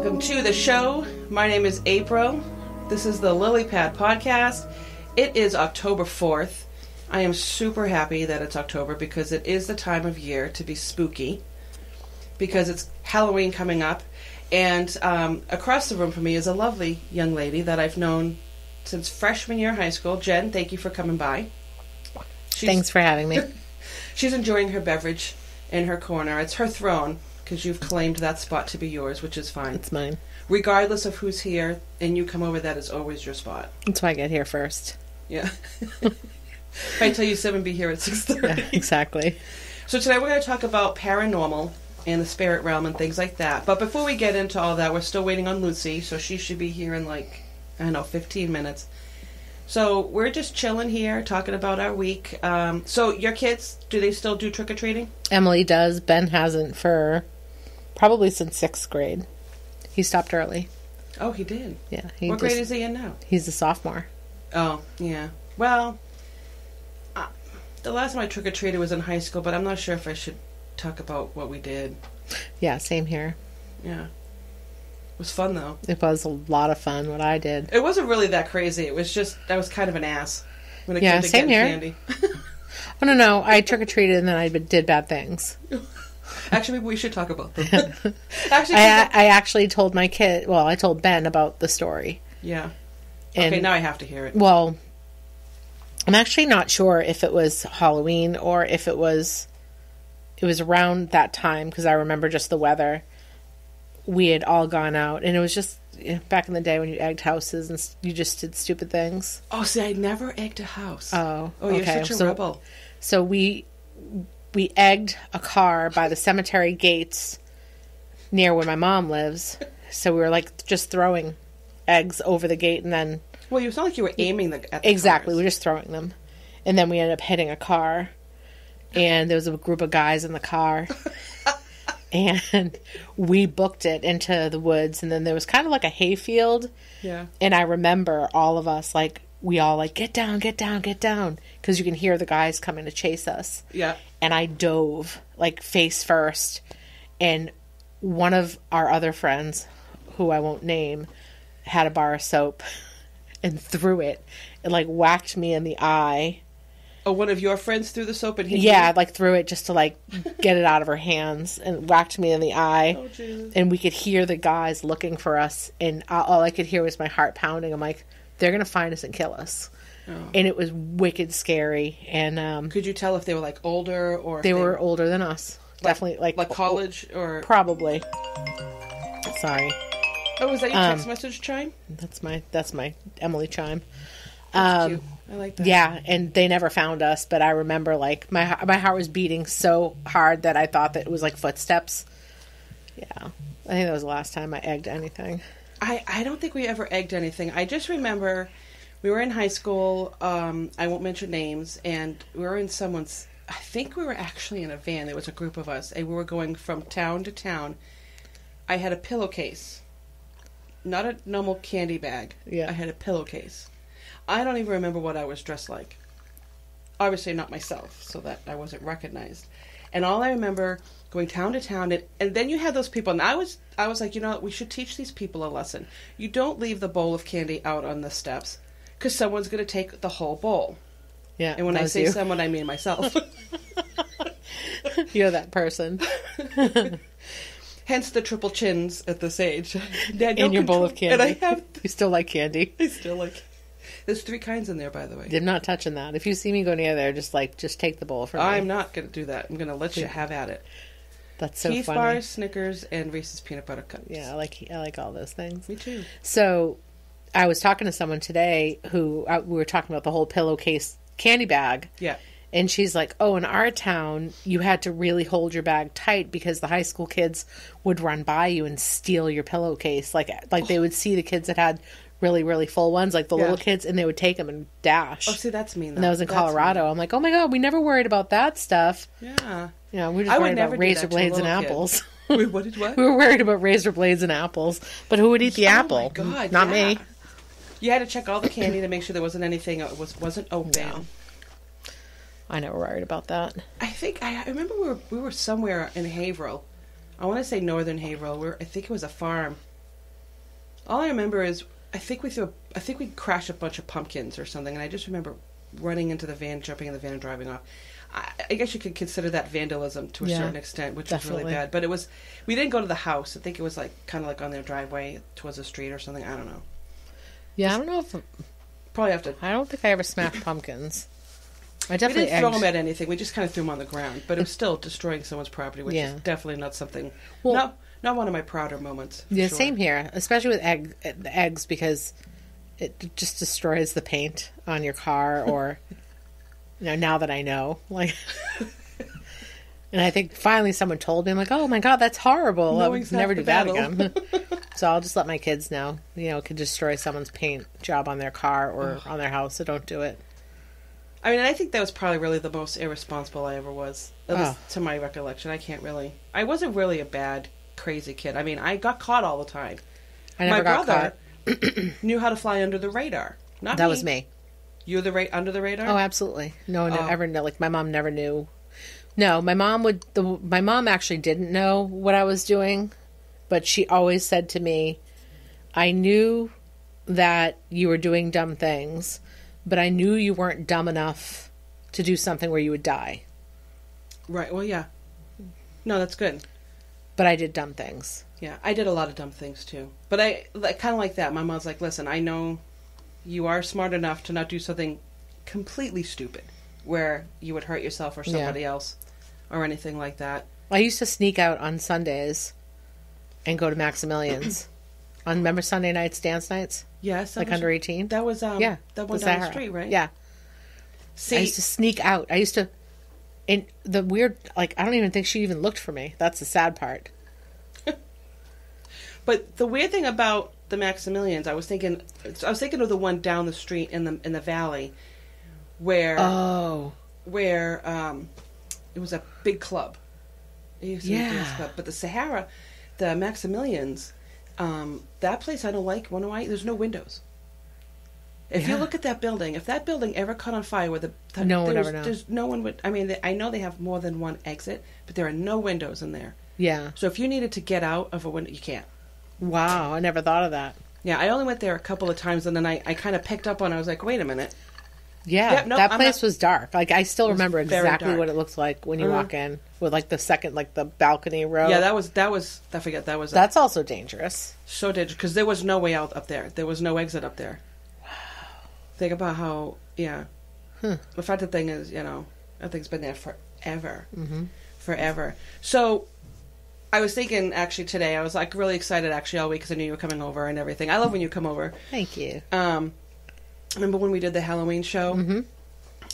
Welcome to the show. My name is April. This is the Lily Pad Podcast. It is October 4th. I am super happy that it's October because it is the time of year to be spooky. Because it's Halloween coming up. And across the room from me is a lovely young lady that I've known since freshman year of high school. Jen, thank you for coming by. Thanks for having me. She's enjoying her beverage in her corner. It's her throne, because you've claimed that spot to be yours, which is fine. It's mine. Regardless of who's here, and you come over, that is always your spot. That's why I get here first. Yeah. If I tell you 7, be here at 6:30. Yeah, exactly. So today we're going to talk about paranormal and the spirit realm and things like that. But before we get into all that, we're still waiting on Lucy, so she should be here in 15 minutes. So we're just chilling here, talking about our week. So your kids, do they still do trick-or-treating? Emily does. Ben hasn't for probably since 6th grade. He stopped early. Oh, he did? Yeah. What grade is he in now? He's a sophomore. Oh, yeah. Well, the last time I trick-or-treated was in high school, but I'm not sure if I should talk about what we did. Yeah, same here. Yeah. It was fun, though. It was a lot of fun, what I did. It wasn't really that crazy. It was just, I was kind of an ass when it Yeah, came to same getting here. candy. Oh, no. I trick-or-treated and then I did bad things. Actually, maybe we should talk about them. Actually, I actually told my kid, I told Ben about the story. Yeah. And, okay, now I have to hear it. Well, I'm actually not sure if it was Halloween or if it was around that time, because I remember just the weather. We had all gone out, and it was just back in the day when you egged houses and you just did stupid things. Oh, see, I never egged a house. Oh, you're okay. such a rebel. So we egged a car by the cemetery gates near where my mom lives. So we were just throwing eggs over the gate, and then It's not like you were aiming at the exactly. cars. We were just throwing them, and then we ended up hitting a car, and there was a group of guys in the car. And we booked it into the woods, and then there was kind of like a hayfield. Yeah. And I remember all of us, we all get down, because you can hear the guys coming to chase us. Yeah. And I dove, face first, and one of our other friends, who I won't name, had a bar of soap and threw it. It, whacked me in the eye. Oh, one of your friends threw the soap and hit Yeah, you? threw it just to, get it out of her hands and whacked me in the eye. Oh, Jesus. And we could hear the guys looking for us, and all I could hear was my heart pounding. I'm like, they're going to find us and kill us. Oh. And it was wicked scary. And could you tell if they were, older or... They were older than us. Definitely, Like college or... Probably. Sorry. Oh, was that your text message chime? That's my Emily chime. That's cute. I like that. Yeah, and they never found us, but I remember my heart was beating so hard that I thought that it was footsteps. Yeah, I think that was the last time I egged anything. I don't think we ever egged anything. I just remember we were in high school. I won't mention names, and we were in someone's. I think we were actually in a van. There was a group of us, and we were going from town to town. I had a pillowcase, not a normal candy bag. Yeah, I had a pillowcase. I don't even remember what I was dressed like. Obviously not myself, so that I wasn't recognized. And all I remember going town to town, and then you had those people, and I was like, we should teach these people a lesson. You don't leave the bowl of candy out on the steps, because someone's going to take the whole bowl. Yeah, and when I say someone, I mean myself. You're that person. Hence the triple chins at this age. Dad, and your bowl of candy. And I have... You still like candy? I still like... There's 3 kinds in there, by the way. I'm not touching that. If you see me go near there, just take the bowl from me. I'm not going to do that. I'm going to let you have at it. That's so Keith funny. bars, Snickers, and Reese's peanut butter cups. Yeah, I like all those things. Me too. So, I was talking to someone today who we were talking about the whole pillowcase candy bag. Yeah. And she's like, "Oh, in our town, you had to really hold your bag tight because the high school kids would run by you and steal your pillowcase. They would see the kids that had really, really full ones, like the little kids, and they would take them and dash." Oh, see, that's mean, though. And that was in Colorado. I'm like, oh my God, we never worried about that stuff. Yeah. We're just worried about razor blades and apples. Wait, what did what? We were worried about razor blades and apples. But who would eat the apple? Oh my God, Not me. You had to check all the candy to make sure there wasn't anything that wasn't open. No. I never worried about that. I remember we were somewhere in Haverhill. I want to say northern Haverhill. I think it was a farm. All I remember is I think we crashed a bunch of pumpkins or something, and I just remember running into the van, jumping in the van, and driving off. I guess you could consider that vandalism to a certain extent, which was really bad. But we didn't go to the house. I think it was kind of on their driveway towards the street or something. I don't know. Yeah, I don't know if probably have to. I don't think I ever smashed pumpkins. I definitely we didn't throw them at anything. We just kind of threw them on the ground, but it was still destroying someone's property, which is definitely not something. Well, not one of my prouder moments. Yeah, same here, especially with eggs, because it just destroys the paint on your car, or now that I know, and I think finally someone told me, I'm like, oh my god, that's horrible. I'll never do that again. So I'll just let my kids know, it could destroy someone's paint job on their car or on their house, so don't do it. I mean, I think that was probably really the most irresponsible I ever was, at least to my recollection. I wasn't really a bad, crazy kid. I mean, I got caught all the time. I never got caught. My brother knew how to fly under the radar. Not that me. was me. You were under the radar? Oh, absolutely. No one ever knew. My mom never knew. No, my mom actually didn't know what I was doing, but she always said to me, I knew that you were doing dumb things, but I knew you weren't dumb enough to do something where you would die. Right. Well, yeah. No, that's good. But I did dumb things. Yeah, I did a lot of dumb things, too. But I kind of like that. My mom's like, listen, I know you are smart enough to not do something completely stupid where you would hurt yourself or somebody else or anything like that. I used to sneak out on Sundays and go to Maximilian's. Remember Sunday nights, dance nights? Yes. Under 18? That was, that one down the street, right? Yeah. See, I used to sneak out. And the weird, I don't even think she even looked for me. That's the sad part. But the weird thing about the Maximilians, I was thinking of the one down the street in the valley, where it was a big club. It used to be a dance club, but the Sahara, the Maximilians, that place I don't like. Wanna know why? There's no windows. If you look at that building, if that building ever caught on fire with no one ever know. There's no one would. I mean, I know they have more than one exit, but there are no windows in there. Yeah. So if you needed to get out of a window, you can't. Wow, I never thought of that. Yeah, I only went there a couple of times, and then I kind of picked up on it. I was like, wait a minute. Yeah, that place was dark. I still remember exactly what it looked like when you walk in, with the second, the balcony row. Yeah, that was. I forget that was. That's also dangerous. So dangerous because there was no way out up there. There was no exit up there. Wow. Think about how. Yeah. The fact the thing is, that thing's been there forever. Mm-hmm. Forever. So. I was thinking, actually, today, I was, really excited, actually, all week, because I knew you were coming over and everything. I love when you come over. Thank you. Remember when we did the Halloween show? Mm-hmm.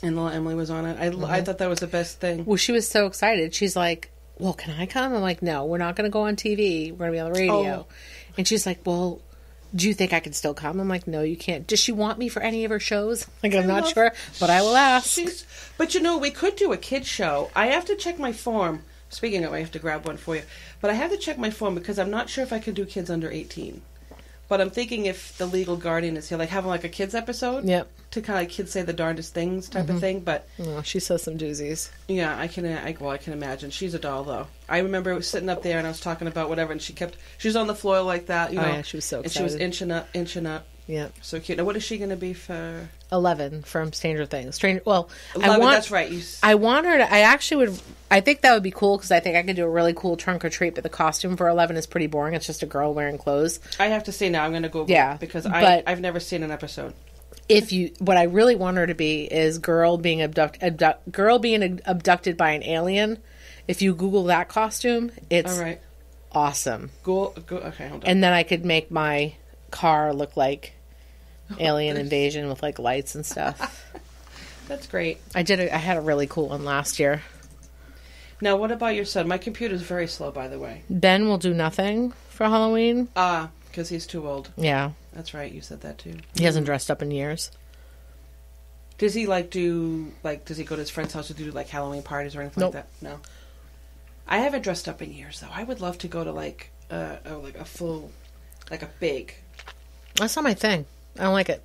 And little Emily was on it? I thought that was the best thing. Well, she was so excited. She's like, well, can I come? I'm like, no, we're not going to go on TV. We're going to be on the radio. Oh. And she's like, well, do you think I can still come? I'm like, no, you can't. Does she want me for any of her shows? I'm not sure, but I will ask. But, we could do a kid's show. I have to check my form. Speaking of, I have to grab one for you. But I have to check my form because I'm not sure if I can do kids under 18. But I'm thinking if the legal guardian is here, having a kids episode. Yep. To kind of kids say the darndest things type of thing. But she says some doozies. Yeah, I can imagine. She's a doll, though. I remember sitting up there and I was talking about whatever, and she was on the floor like that. Yeah, she was so excited. And she was inching up. Yeah. So cute. Now, what is she going to be for? 11 from Stranger Things. 11, that's right. I want her to... I think that would be cool because I think I could do a really cool trunk or treat, but the costume for 11 is pretty boring. It's just a girl wearing clothes. I have to say now, I'm going to Google it because I've never seen an episode. What I really want her to be is girl being abducted by an alien. If you Google that costume, it's awesome. Okay, hold on. And then I could make my car look like Alien Invasion with lights and stuff. That's great. I had a really cool one last year. Now, what about your son? My computer's very slow, by the way. Ben will do nothing for Halloween. Because he's too old. Yeah. That's right. You said that, too. He hasn't dressed up in years. Does he, does he go to his friend's house to do, Halloween parties or anything like that? No. I haven't dressed up in years, though. I would love to go to, a full, a big. That's not my thing. I don't like it.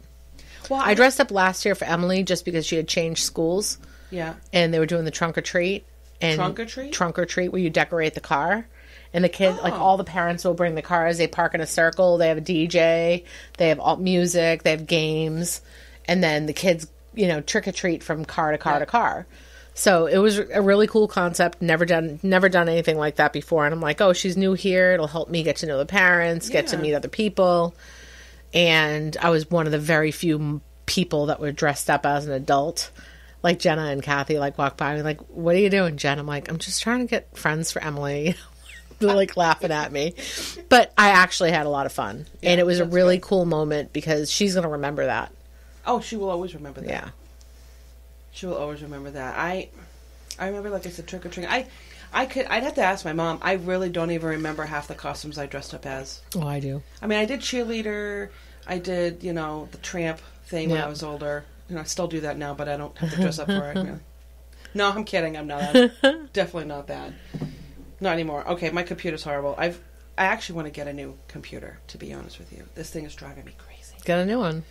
Well, I dressed up last year for Emily just because she had changed schools. Yeah. And they were doing the trunk or treat. Trunk or treat? Trunk or treat, where you decorate the car. And the kid, like, all the parents will bring the cars. They park in a circle. They have a DJ. They have all music. They have games. And then the kids, you know, trick or treat from car to car to car. So it was a really cool concept. Never done anything like that before. And I'm like, oh, she's new here. It'll help me get to know the parents, get to meet other people. And I was one of the very few people that were dressed up as an adult. Like Jenna and Kathy, like, walk by me, like, what are you doing, Jen? I'm like, I'm just trying to get friends for Emily. They're like laughing at me. But I actually had a lot of fun. Yeah, and it was a really cool moment because she's going to remember that. Oh, she will always remember that. Yeah. She will always remember that. I remember, like I said, trick or treating. I'd have to ask my mom. I really don't even remember half the costumes I dressed up as. Oh, I do. I mean, I did cheerleader. I did, you know, the tramp thing when I was older. You know, I still do that now, but I don't have to dress up for it. Really. No, I'm kidding. I'm not. Definitely not that. Not anymore. Okay, my computer's horrible. I actually want to get a new computer, to be honest with you. This thing is driving me crazy. Get a new one.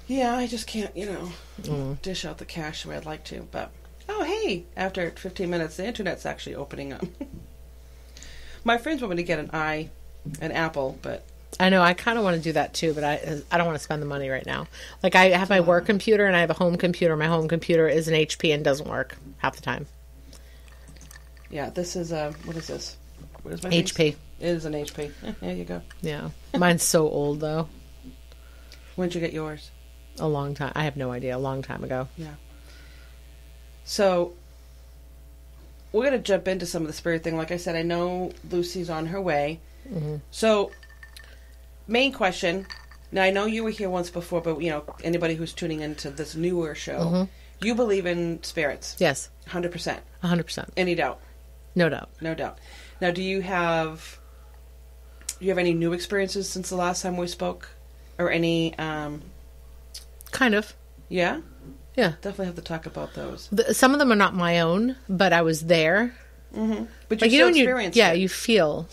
Yeah, I just can't, you know, dish out the cash the way I'd like to. But, oh, hey, after 15 minutes, the internet's actually opening up. My friends want me to get an Apple, but... I know, I kind of want to do that too, but I don't want to spend the money right now. Like, I have my work computer and I have a home computer. My home computer is an HP and doesn't work half the time. Yeah, this is, what is this? What is my HP. Face? It is an HP. There you go. Yeah. Mine's so old, though. When did you get yours? A long time. I have no idea. A long time ago. Yeah. So, we're going to jump into some of the spirit thing. Like I said, I know Lucy's on her way. Mm-hmm. So, main question. Now, I know you were here once before, but, you know, anybody who's tuning into this newer show, you believe in spirits? Yes. 100%? 100%. Any doubt? No doubt. No doubt. Now, do you have any new experiences since the last time we spoke? Or any, Kind of. Yeah? Yeah. Definitely have to talk about those. Some of them are not my own, but I was there. Mm-hmm. But like, you still experienced it. You feel.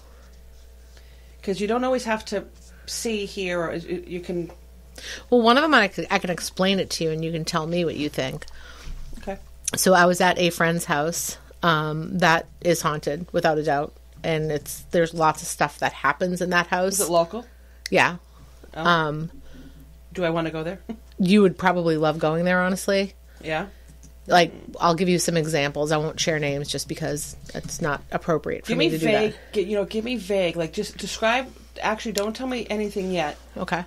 Because you don't always have to see, hear, or you can... Well, one of them I can explain it to you, and you can tell me what you think. Okay. So I was at a friend's house that is haunted, without a doubt. And there's lots of stuff that happens in that house. Is it local? Yeah. Oh. Do I want to go there? You would probably love going there, honestly. Yeah. Like, I'll give you some examples. I won't share names just because it's not appropriate for me to do that. Give me vague. Like, just describe... Actually, don't tell me anything yet. Okay.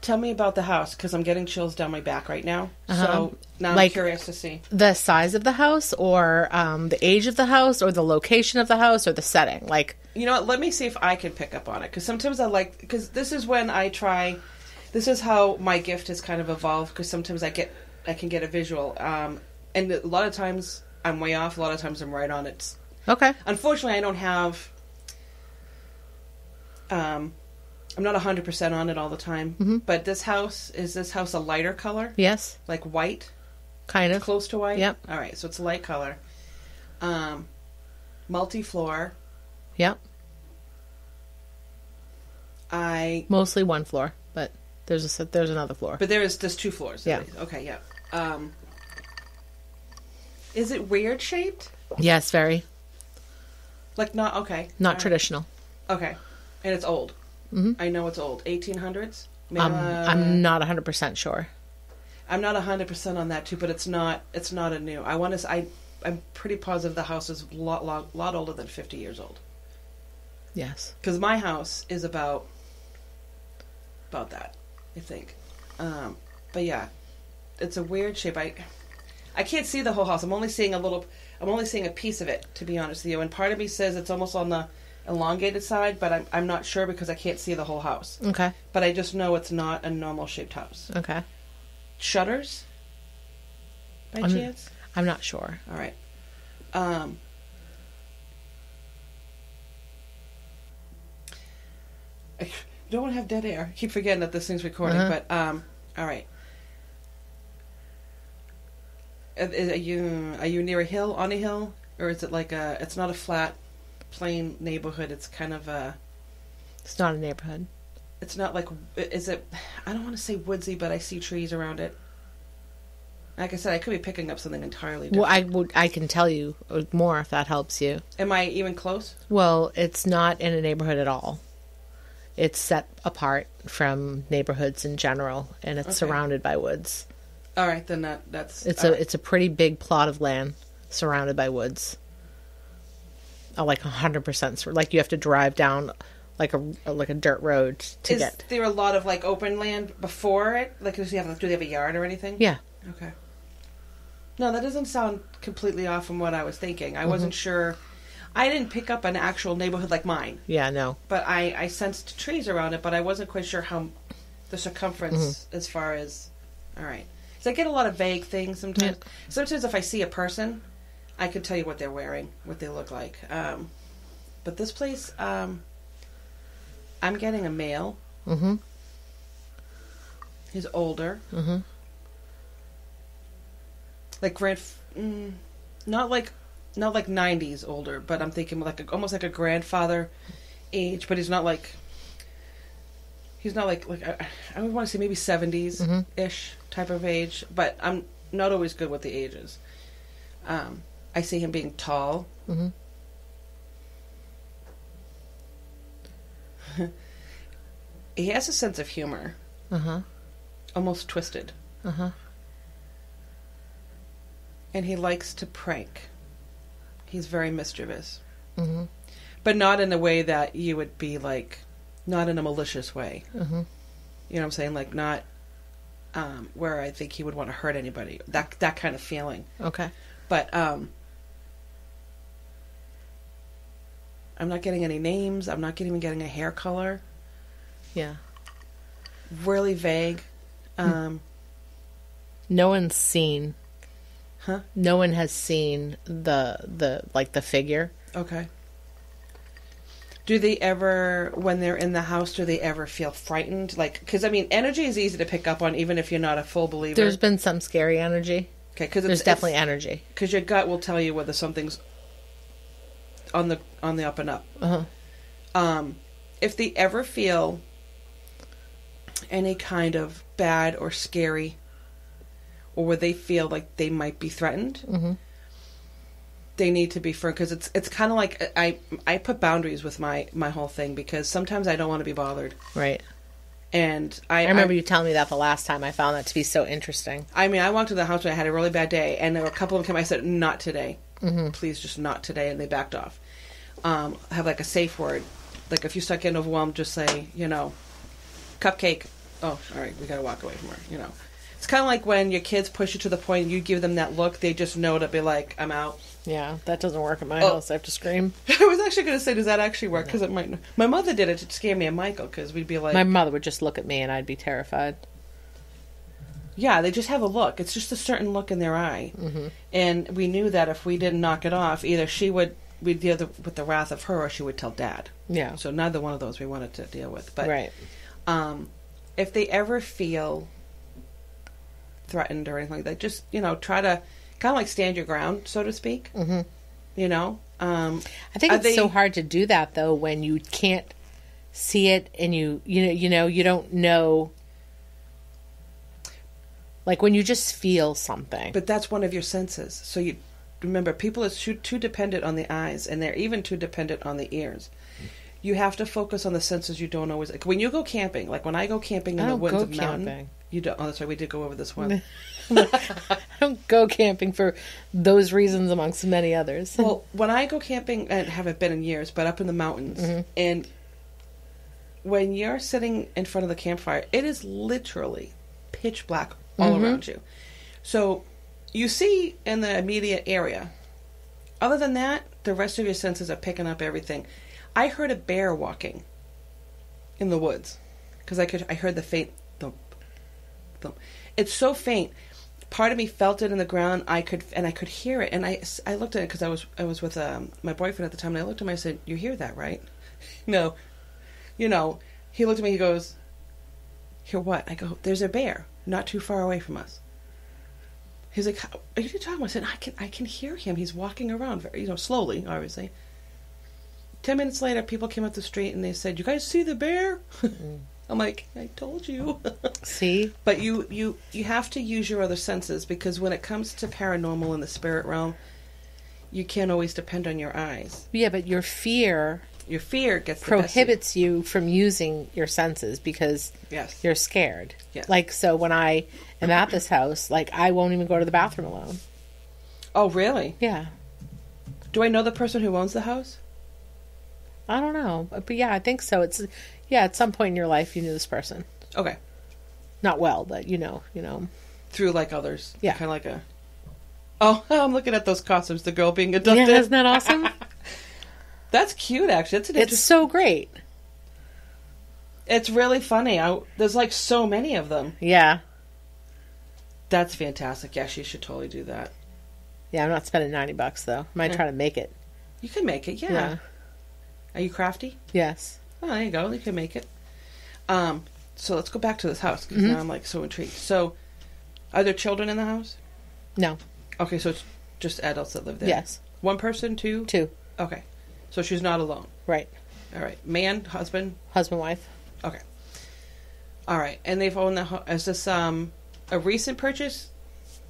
Tell me about the house, because I'm getting chills down my back right now. So now I'm curious to see. The size of the house, or the age of the house, or the location of the house, or the setting. Like, you know what? Let me see if I can pick up on it, because sometimes because this is when I try... This is how my gift has kind of evolved, because sometimes I can get a visual. And a lot of times I'm way off, a lot of times I'm right on it. Okay. Unfortunately, I don't have... I'm not 100% on it all the time. Mm-hmm. But is this house a lighter color? Yes. Like white? Kind of. Close to white? Yep. All right, so it's a light color. Multi-floor. Yep. Mostly one floor, but there's another floor. But there's 2 floors. Yeah. Okay, yeah. Is it weird shaped? Yes, very. Like not, okay. Not traditional. Okay. And it's old. Mm-hmm. I know it's old. 1800s? I'm not 100% sure. I'm not 100% on that too, but it's not a new. I'm pretty positive the house is a lot older than 50 years old. Yes. Because my house is about that, I think. But yeah, it's a weird shape. I can't see the whole house. I'm only seeing a piece of it, to be honest with you. And part of me says it's almost on the elongated side, but I'm not sure because I can't see the whole house. Okay. But I just know it's not a normal shaped house. Okay. Shutters? By chance? I'm not sure. All right. I don't want to have dead air. I keep forgetting that this thing's recording, but all right. Are you near a hill, on a hill, or is it like it's not a flat, plain neighborhood? It's kind of a... It's not a neighborhood. It's not like... Is it... I don't want to say woodsy, but I see trees around it. Like I said, I could be picking up something entirely Well, different. I can tell you more if that helps you. Am I even close? Well, it's not in a neighborhood at all. It's set apart from neighborhoods in general, and it's surrounded by woods. All right, then that's... It's a pretty big plot of land surrounded by woods. Like 100%. Like you have to drive down like a dirt road to Is get. there a lot of like open land before it? Like, do they have a yard or anything? Yeah. Okay. No, that doesn't sound completely off from what I was thinking. I wasn't sure. I didn't pick up an actual neighborhood like mine, Yeah, no. but I sensed trees around it, but I wasn't quite sure how the circumference as far as... All right. So I get a lot of vague things sometimes. Yeah. Sometimes if I see a person, I could tell you what they're wearing, what they look like. But this place, I'm getting a male. Mm-hmm. He's older. Mm-hmm. Like not like 90s older, but I'm thinking like almost like a grandfather age, but he's not like I would want to say maybe 70s ish type of age, but I'm not always good with the ages. I see him being tall. Mm-hmm. He has a sense of humor, Uh-huh. almost twisted, Uh-huh. and he likes to prank. He's very mischievous. Mm-hmm. But not in a way that you would be like, not in a malicious way. Mm-hmm. You know what I'm saying? Like not where I think he would want to hurt anybody. That kind of feeling. Okay. But I'm not getting any names. I'm not even getting a hair color. Yeah. Really vague. No one's seen. Huh? No one has seen the figure. Okay. Do they ever, when they're in the house, do they ever feel frightened? Like, because I mean, energy is easy to pick up on, even if you're not a full believer. There's been some scary energy. Okay, because There's definitely energy. Because your gut will tell you whether something's on the up and up. Uh-huh. If they ever feel any kind of bad or scary, or where they feel like they might be threatened, Mm-hmm. they need to be firm, because it's kind of like I put boundaries with my whole thing, because sometimes I don't want to be bothered. Right. And I remember you telling me that the last time. I found that to be so interesting. I mean, I walked to the house when I had a really bad day, and there were a couple of them came. I said, "Not today, Mm-hmm. please, just not today," and they backed off. Have like a safe word, like if you start getting overwhelmed, just say, cupcake. Oh, all right, we gotta walk away from her. It's kind of like when your kids push you to the point, you give them that look, they just know to be like, "I'm out." Yeah, that doesn't work at my house. I have to scream. I was actually going to say, does that actually work? Because it might. My mother did it to scare me and Michael, because we'd be like, My mother would just look at me and I'd be terrified. yeah, they just have a look. It's just a certain look in their eye. Mm-hmm. And we knew that if we didn't knock it off, either we'd deal with the wrath of her, or she would tell Dad. Yeah. So neither one of those we wanted to deal with. But Right. If they ever feel threatened or anything like that, just, try to kind of like stand your ground, so to speak. Mm-hmm. I I think it's so hard to do that though when you can't see it and you don't know, like when you just feel something. But that's one of your senses. So you remember, people are too dependent on the eyes, and they're even too dependent on the ears. You have to focus on the senses. You don't always, like when you go camping, like when I go camping in the woods of mountain. You don't. Oh, that's right. We did go over this one. I don't go camping for those reasons amongst many others. Well, when I go camping, and haven't been in years, but up in the mountains, and when you're sitting in front of the campfire, it is literally pitch black all around you. So you see in the immediate area. Other than that, the rest of your senses are picking up everything. I heard a bear walking in the woods because I heard the faint thump, thump. It's so faint. Part of me felt it in the ground. I could hear it, and I looked at it because I was with my boyfriend at the time, and I looked at him and I said, "You hear that, right?" No, He looked at me. He goes, "Hear what?" I go, "There's a bear not too far away from us." He's like, "What are you talking about?" I said, "I can hear him. He's walking around, very, slowly, obviously." 10 minutes later, people came up the street and they said, "You guys see the bear?" I'm like, I told you. See? But you have to use your other senses, because when it comes to paranormal in the spirit realm, you can't always depend on your eyes. Yeah, but your fear Gets the prohibits you from using your senses because Yes. you're scared. Yes. Like, so when I am at this house, like, I won't even go to the bathroom alone. Oh, really? Yeah. Do I know the person who owns the house? I don't know. But yeah, I think so. It's, yeah, at some point in your life, you knew this person. Okay. Not well, but you know. Through like others. Yeah. Kind of like a... Oh, I'm looking at those costumes. The girl being abducted. Yeah, isn't that awesome? That's cute, actually. It's an It's so great. It's really funny. There's like so many of them. Yeah. That's fantastic. Yeah, she should totally do that. Yeah, I'm not spending $90 though. Might try to make it. You can make it, yeah. Yeah. Are you crafty? Yes. Oh, there you go. You can make it. So let's go back to this house, because now I'm like so intrigued. So, are there children in the house? No. Okay, so it's just adults that live there. Yes. One person, two? 2. Okay. So she's not alone. Right. All right. Man, husband? Husband, wife. Okay. All right. And they've owned the house. Is this a recent purchase?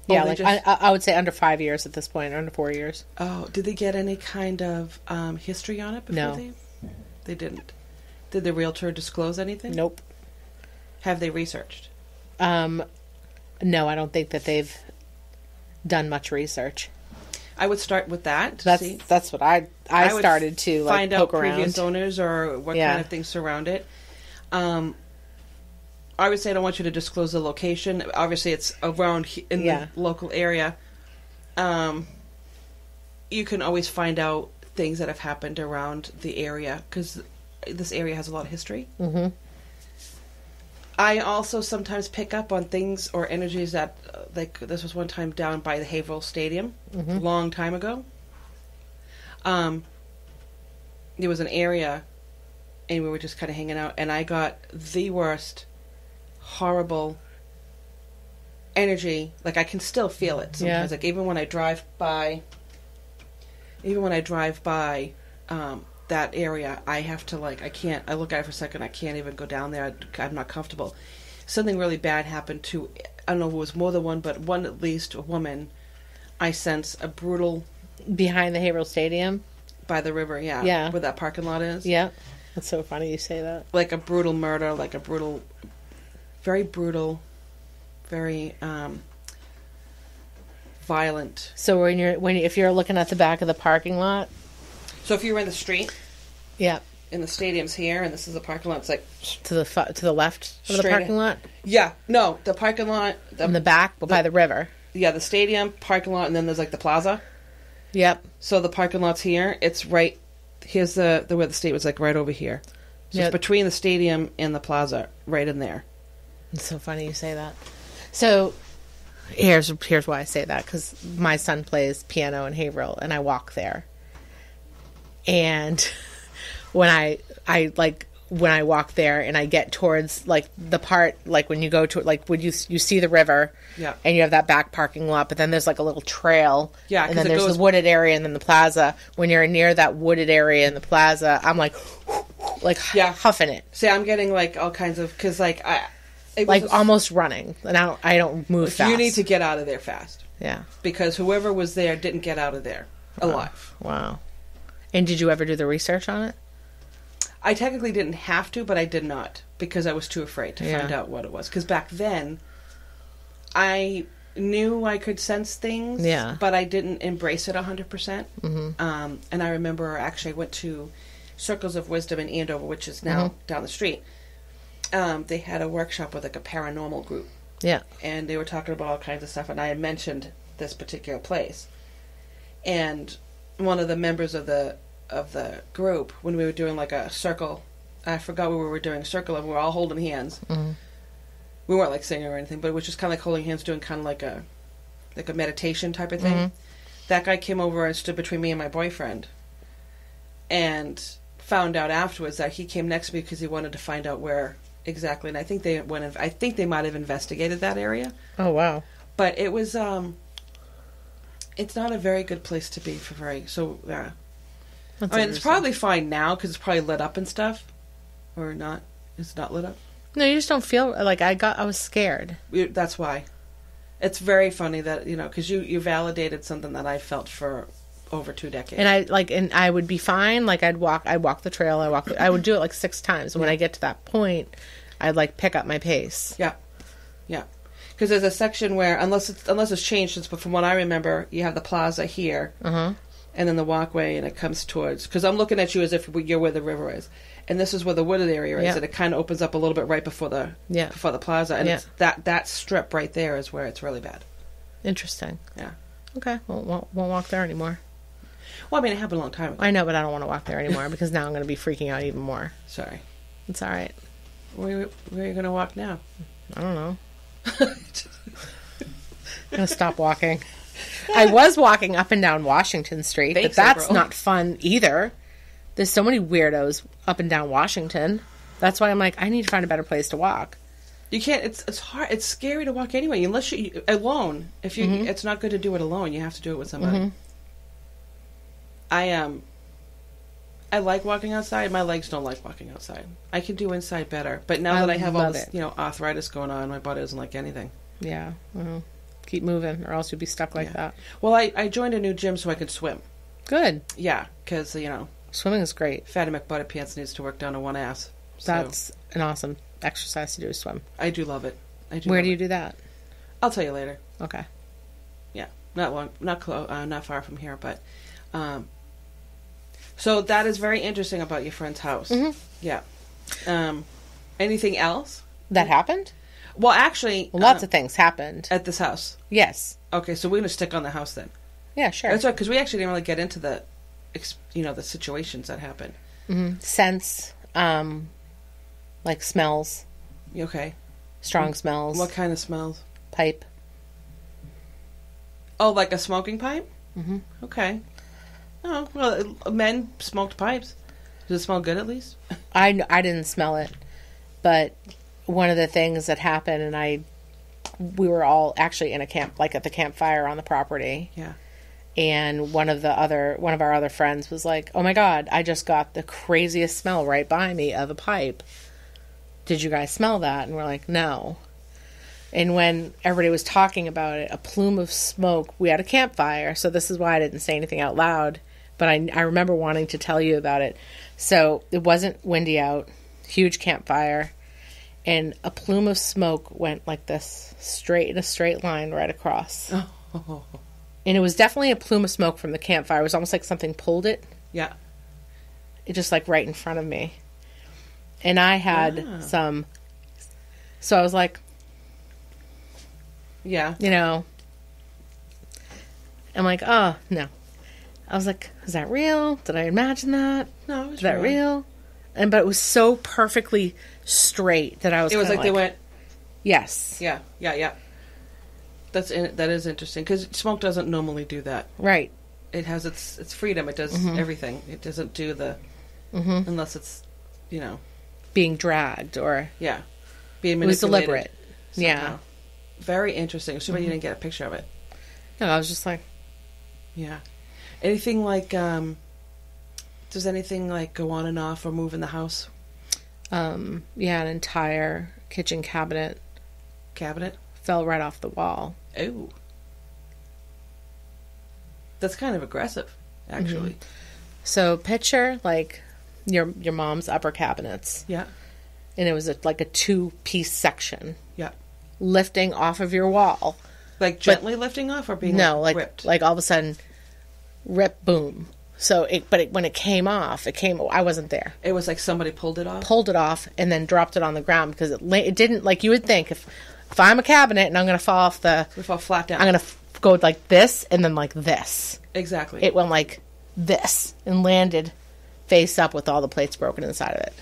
Yeah, they like just- I would say under 5 years at this point, under 4 years. Oh, did they get any kind of history on it before No. They didn't. Did the realtor disclose anything? Nope. Have they researched? No, I don't think that they've done much research. I would start with that. To see. That's what I would started to like find poke out around. previous owners or what Yeah. kind of things surround it. I would say I don't want you to disclose the location. Obviously, it's around in Yeah. the local area. You can always find out things that have happened around the area, because this area has a lot of history. Mm-hmm. I also sometimes pick up on things or energies that, like, this was one time down by the Haverhill Stadium, a long time ago. There was an area, and we were just kind of hanging out, and I got the worst, horrible energy. Like, I can still feel it sometimes. Yeah. Like, even when I drive by, that area, I have to, like, I can't, I look at it for a second, I can't even go down there, I'm not comfortable. Something really bad happened to, I don't know if it was more than one, but one at least, a woman. I sense a brutal, Behind the Haverhill Stadium. by the river, yeah. Yeah. Where that parking lot is. Yeah. That's so funny you say that. Like a brutal murder, like a brutal, very brutal, very, violent. So if you're looking at the back of the parking lot. So if you were in the street, Yeah. and the stadium's here, and this is the parking lot, it's like, To the left of the Straight parking lot. yeah, no, the parking lot, In the back, by the river. yeah, the stadium, parking lot, and then there's like the plaza. Yep. So the parking lot's here. It's right, here's the where the stadium was, like right over here. So Yep. it's between the stadium and the plaza, right in there. It's so funny you say that. So here's why I say that, because my son plays piano in Haverhill, and I walk there. And when I walk there and I get towards like the part, like when you go to like when you see the river, Yeah. and you have that back parking lot, but then there's like a little trail, Yeah, and 'cause then it there's goes- the wooded area and then the plaza. When you're near that wooded area in the plaza, I'm like Yeah. huffing it, See, I'm getting like all kinds of, because like it was like a- almost running, and I don't move fast. you need to get out of there fast, Yeah. because whoever was there didn't get out of there alive. Wow. And did you ever do the research on it? I technically didn't have to, but I did not, because I was too afraid to Yeah. find out what it was. Because back then, I knew I could sense things, Yeah. but I didn't embrace it 100%. Mm-hmm. And I remember, actually, I went to Circles of Wisdom in Andover, which is now down the street. They had a workshop with like a paranormal group, Yeah. and they were talking about all kinds of stuff, and I had mentioned this particular place. And one of the members of the group, when we were doing like a circle, I forgot what we were doing, a circle, and we were all holding hands. Mm-hmm. We weren't like singing or anything, but it was just kind of like holding hands, doing kind of like a meditation type of thing. That guy came over and stood between me and my boyfriend, and found out afterwards that he came next to me because he wanted to find out where exactly. And I think they went. I think they might have investigated that area. Oh, wow. But it was, it's not a very good place to be for very, so, yeah. That's I mean, it's interesting. probably fine now, because it's probably lit up and stuff. Or not. It's not lit up. No, you just don't feel like I was scared. That's why. It's very funny that, because you validated something that I felt for over 2 decades. And I would be fine. Like I'd walk the trail. I would do it like 6 times. And when I get to that point, I'd like pick up my pace. Yeah. Yeah. Because there's a section where, unless it's changed since, but from what I remember, you have the plaza here, and then the walkway, and it comes towards. Because I'm looking at you as if you're where the river is, and this is where the wooded area is, and it kind of opens up a little bit right before the plaza, and it's that strip right there is where it's really bad. Interesting. Yeah. Okay. Well, won't walk there anymore. Well, I mean, it happened a long time ago. I know, but I don't want to walk there anymore because now I'm going to be freaking out even more. Sorry. It's all right. Where are you going to walk now? I don't know. I'm going to stop walking. I was walking up and down Washington Street, but that's not fun either. There's so many weirdos up and down Washington. That's why I'm like, I need to find a better place to walk. You can't. It's hard. It's scary to walk anyway, unless you alone. If you, it's not good to do it alone. You have to do it with somebody. I like walking outside. My legs don't like walking outside. I can do inside better. But now that I have all this, arthritis going on, my body doesn't like anything. Yeah. Well, keep moving, or else you'll be stuck like that. Well, I joined a new gym so I could swim. Good. Yeah, because swimming is great. Fatty McButterpants needs to work down to one ass. So. That's an awesome exercise to do. Is swim. I do love it. Where do you do that? I'll tell you later. Okay. Yeah, not long, not close, not far from here, but. So that is very interesting about your friend's house. Yeah. Anything else that happened? Well, actually, lots of things happened at this house. Yes. Okay, so we're going to stick on the house then. Yeah, sure. That's right, because we actually didn't really get into the, the situations that happened. Scents, like smells. Okay. Strong smells. What kind of smells? Pipe. Oh, like a smoking pipe? Okay. Oh, well, men smoked pipes. Does it smell good at least? I didn't smell it, but one of the things that happened, and we were all actually in a camp, like at the campfire on the property. Yeah. And one of our other friends was like, "Oh my God, I just got the craziest smell right by me of a pipe. Did you guys smell that?" And we're like, "No." And when everybody was talking about it, a plume of smoke, we had a campfire, so this is why I didn't say anything out loud, but I remember wanting to tell you about it. So it wasn't windy out, huge campfire, and a plume of smoke went like this, in a straight line right across. Oh. And it was definitely a plume of smoke from the campfire. It was almost like something pulled it. Yeah. It just like right in front of me. And I had some, so I was like, yeah. I'm like, oh, no. I was like, is that real? Did I imagine that? No, it was Is that real? But it was so perfectly straight that I was. It was like they went. Yes. Yeah. That is interesting because smoke doesn't normally do that. Right. It has its freedom. It does everything. It doesn't do the unless it's being dragged or being manipulated. It was deliberate. Somehow. Yeah. Very interesting. Too bad you didn't get a picture of it. No, I was just like, yeah. Anything like does anything like go on and off or move in the house? An entire kitchen cabinet fell right off the wall. Oh. That's kind of aggressive, actually. So picture like your mom's upper cabinets. Yeah. And it was like a 2-piece section. Yeah. Lifting off of your wall. Like gently lifting off or being ripped? Like all of a sudden rip, boom. So when it came off, I wasn't there. It was like somebody pulled it off and then dropped it on the ground because it didn't, like you would think if I'm a cabinet and I'm going to fall off we fall flat down. I'm going to go like this and then like this. Exactly. It went like this and landed face up with all the plates broken inside of it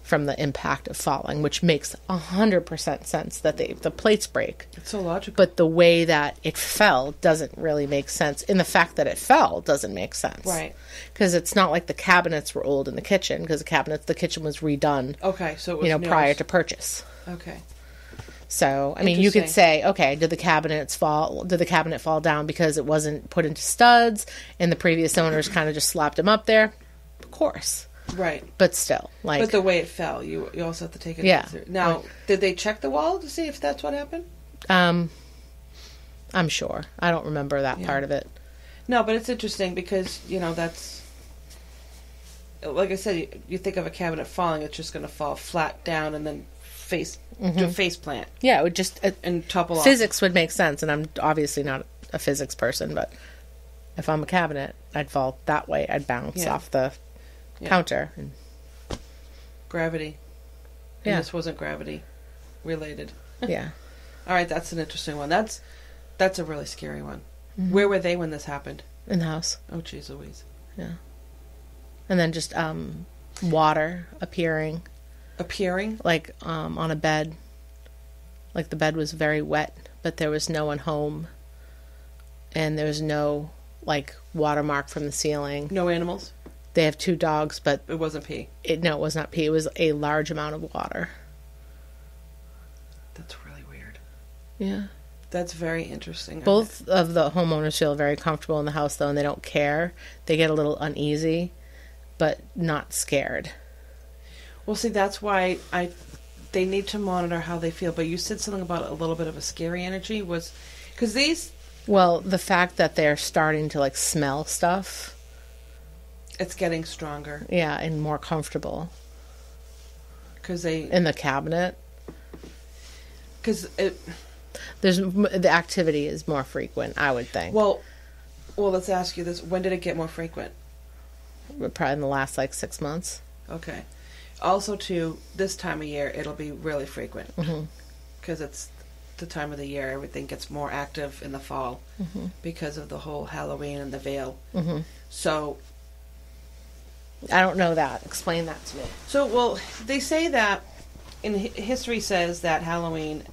from the impact of falling, which makes 100% sense that the plates break. It's so logical. But the way that it fell doesn't really make sense. And the fact that it fell doesn't make sense. Right. Because it's not like the cabinets were old in the kitchen, because the kitchen was redone. Okay, so it was prior to purchase. Okay. So, I mean, you could say, okay, did the cabinet fall down because it wasn't put into studs and the previous owners kind of just slapped them up there? Of course. Right. But still, like... But the way it fell, you also have to take it Yeah. Now, did they check the wall to see if that's what happened? I'm sure. I don't remember that part of it. No, but it's interesting because, that's... Like I said, you think of a cabinet falling, it's just going to fall flat down and then do a face plant. Yeah, it would just... and topple off. Physics would make sense, and I'm obviously not a physics person, but if I'm a cabinet, I'd fall that way. I'd bounce off the counter. And... Gravity. And Yeah. this wasn't gravity related. Yeah. All right, that's an interesting one. That's a really scary one. Where were they when this happened? In the house. Oh, jeez Louise. Yeah. And then just water appearing. Appearing? Like on a bed. Like the bed was very wet, but there was no one home. And there was no, like, watermark from the ceiling. No animals? They have 2 dogs, but... It wasn't pee? No, it was not pee. It was a large amount of water. That's really weird. Yeah. That's very interesting. Both of the homeowners feel very comfortable in the house, though, and they don't care. They get a little uneasy, but not scared. Well, see, that's why they need to monitor how they feel. But you said something about a little bit of a scary energy was... Because these... Well, the fact that they're starting to, like, smell stuff... It's getting stronger. Yeah, and more comfortable. Because they... In the cabinet. Because it... The activity is more frequent, I would think. Well, let's ask you this. When did it get more frequent? Probably in the last, 6 months. Okay. Also, too, this time of year, it'll be really frequent. Because it's the time of the year everything gets more active in the fall. Because of the whole Halloween and the veil. So... I don't know that. Explain that to me. So, well, they say that... history says that Halloween...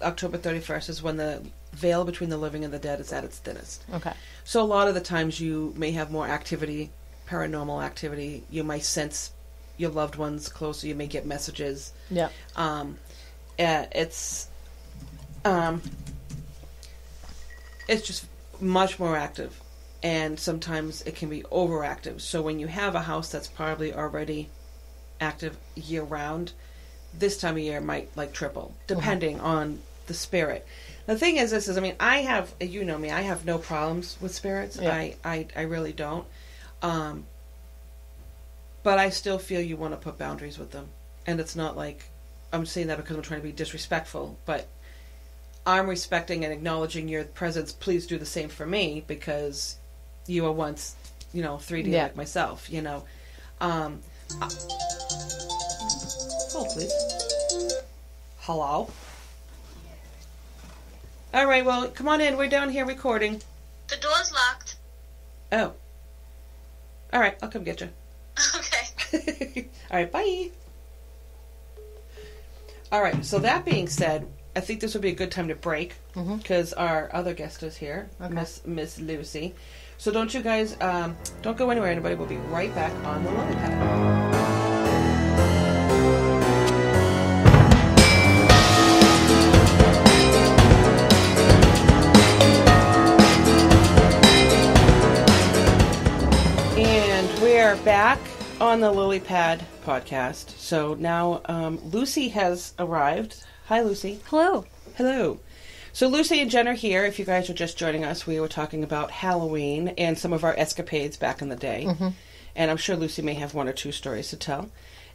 October 31st is when the veil between the living and the dead is at its thinnest. Okay. So a lot of the times you may have more activity, paranormal activity. You might sense your loved ones closer. You may get messages. Yeah. It's just much more active. And sometimes it can be overactive. So when you have a house that's probably already active year-round, this time of year might, triple, depending on the spirit. The thing is, I have, you know me, I have no problems with spirits. Yeah. I really don't. But I still feel you want to put boundaries with them. And it's not like, I'm saying that because I'm trying to be disrespectful, but I'm respecting and acknowledging your presence. Please do the same for me, because you were once, 3D like myself, Hold, please. Hello? All right, well, come on in. We're down here recording. The door's locked. Oh. All right, I'll come get you. Okay. All right, bye. All right, so that being said, I think this would be a good time to break, because our other guest is here, Miss Lucy. So don't you guys, don't go anywhere, anybody. We'll be right back on the Lily Pad. We're back on the Lily Pad podcast. So now Lucy has arrived. Hi, Lucy. Hello. Hello. So Lucy and Jen are here. If you guys are just joining us, we were talking about Halloween and some of our escapades back in the day. And I'm sure Lucy may have 1 or 2 stories to tell.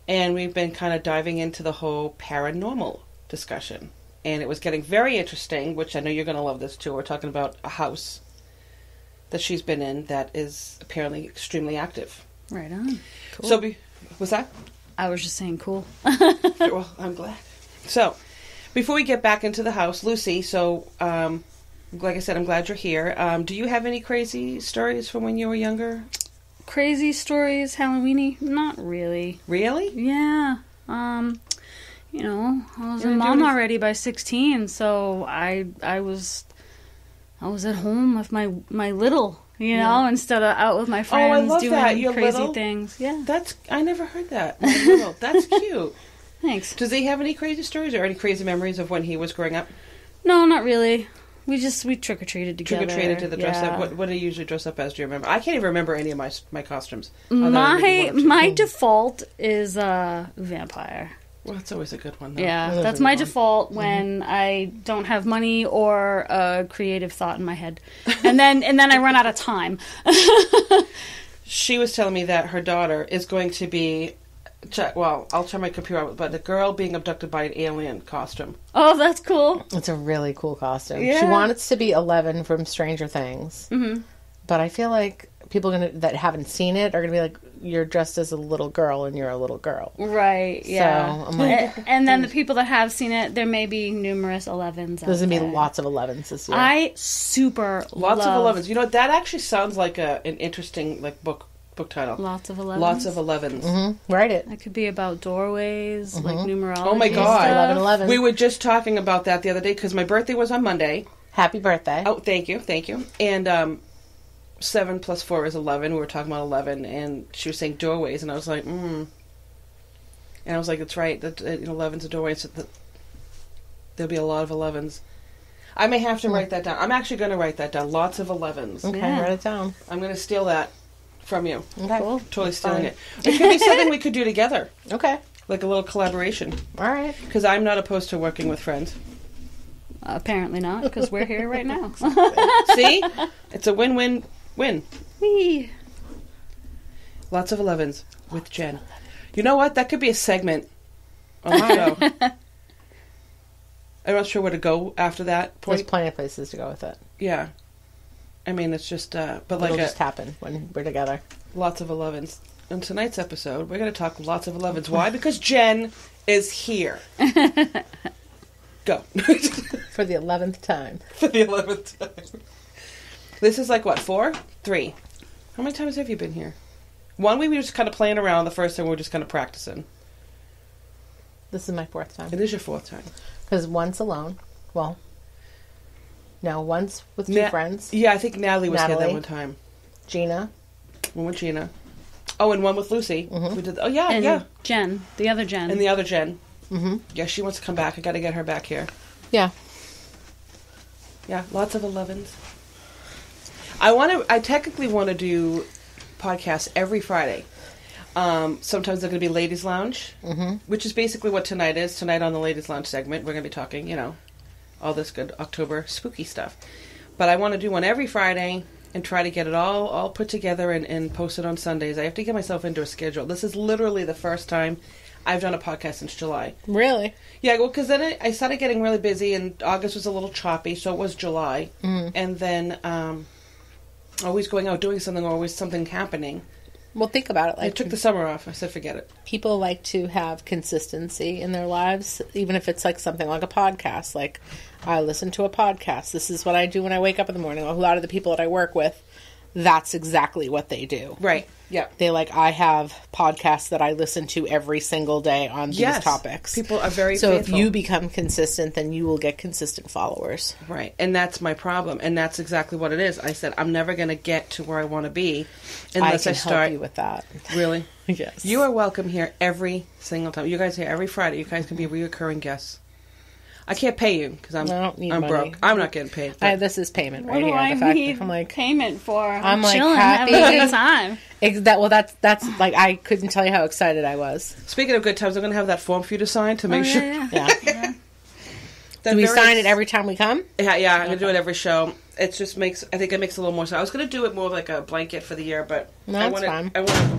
And we've been kind of diving into the whole paranormal discussion. And it was getting very interesting, which I know you're going to love this too. We're talking about a house that she's been in that is apparently extremely active. Right on. Cool. So, was that? I was just saying cool. Well, I'm glad. So, before we get back into the house, Lucy, so, like I said, I'm glad you're here. Do you have any crazy stories from when you were younger? Crazy stories, Halloweeny? Not really. Really? Yeah. I was a mom already by 16, so I was at home with my little, instead of out with my friends I love doing that. You're crazy little? things. Yeah. I never heard that. Little. That's cute. Thanks. Does he have any crazy stories or any crazy memories of when he was growing up? No, not really. We trick or treated together. Trick or treated to the dress Yeah. up. What do you usually dress up as? Do you remember? I can't even remember any of my costumes. Other than maybe one or two. My default is vampire. Well, that's always a good one, though. Yeah, That is that's a my good one. default when I don't have money or a creative thought in my head, and then I run out of time. She was telling me that her daughter is going to be. Well, I'll turn my computer out, but a girl being abducted by an alien costume. Oh, that's cool. It's a really cool costume. She Yeah. wants to be 11 from Stranger Things. Mm-hmm. But I feel like people that haven't seen it are going to be like, you're dressed as a little girl and you're a little girl. Right, yeah. So, I'm like, and then the people that have seen it, there may be numerous 11s out there's going to be there. lots of 11s this year. I super Lots love of 11s. You know, that actually sounds like an interesting book title. Lots of 11s. Lots of 11s. Mm-hmm. Write it. It could be about doorways, like numerology. Oh my God. 11. We were just talking about that the other day because my birthday was on Monday. Happy birthday. Oh, thank you. And 7 plus 4 is 11. We were talking about 11, and she was saying doorways, and I was like, And I was like, it's right. That 11's a doorway. So there'll be a lot of 11s. I may have to write that down. I'm actually going to write that down. Lots of 11s. Okay, Yeah. write it down. I'm going to steal that from you. Okay. Cool. Totally stealing Fine. it. It could be something we could do together, Okay. like a little collaboration. All right. Because I'm not opposed to working with friends. Apparently not, because we're here right now. See? It's a win-win-win. Whee! Lots of 11s with Jen. You know what? That could be a segment on the show. I'm not sure where to go after that There's point. plenty of places to go with it. Yeah. I mean, it's just, but like It'll just happen when we're together. lots of 11s. In tonight's episode, we're going to talk lots of 11s. Why? Because Jen is here. Go. For the 11th time. For the 11th time. This is like, what, 4? 3. How many times have you been here? One week we were just kind of playing around. The first time we were just kind of practicing. This is my 4th time. It is your 4th time. Because once alone. Well, no, once with two friends. Yeah, I think Natalie was here that Natalie. one time. Gina. One with Gina. Oh, and one with Lucy. We did. Oh, yeah, And yeah. Jen, the other Jen. And the other Jen. Mm-hmm. Yeah, she wants to come back. I got to get her back here. Yeah. Yeah, lots of 11s. I technically want to do podcasts every Friday. Sometimes they're going to be Ladies Lounge, which is basically what tonight is. Tonight on the Ladies Lounge segment, we're going to be talking, all this good October spooky stuff. But I want to do one every Friday and try to get it all put together and post it on Sundays. I have to get myself into a schedule. This is literally the first time I've done a podcast since July. Really? Yeah, well, because then I started getting really busy, and August was a little choppy, so it was July. And then always going out doing something, or always something happening. Well, think about it. I Like, took the summer off. I said, forget it. people like to have consistency in their lives, even if it's like something like a podcast. Like, I listen to a podcast. This is what I do when I wake up in the morning. A lot of the people that I work with, that's exactly what they do. Right. Yeah. I have podcasts that I listen to every single day on these topics. People are very So faithful. if you become consistent, then you will get consistent followers. Right. And that's my problem. And that's exactly what it is. I said, I'm never going to get to where I want to be unless I I can start. help you with that. Really? Yes. You are welcome here every single time. You guys are here every Friday. You guys can be reoccurring guests. I can't pay you because I'm I don't need I'm money. broke. I'm not getting paid. but- This is payment what right do here. I The fact need that I'm like, payment for? I'm like chilling, happy. having a good time. that's like, I couldn't tell you how excited I was. Speaking of good times, I'm going to have that form for you to sign to make sure. Yeah. Yeah. that Do we very- sign it every time we come? Yeah, I'm going to do it every show. It just makes, I think it makes a little more sense. I was going to do it more like a blanket for the year, but No, I it's wanted, fine. I wanted,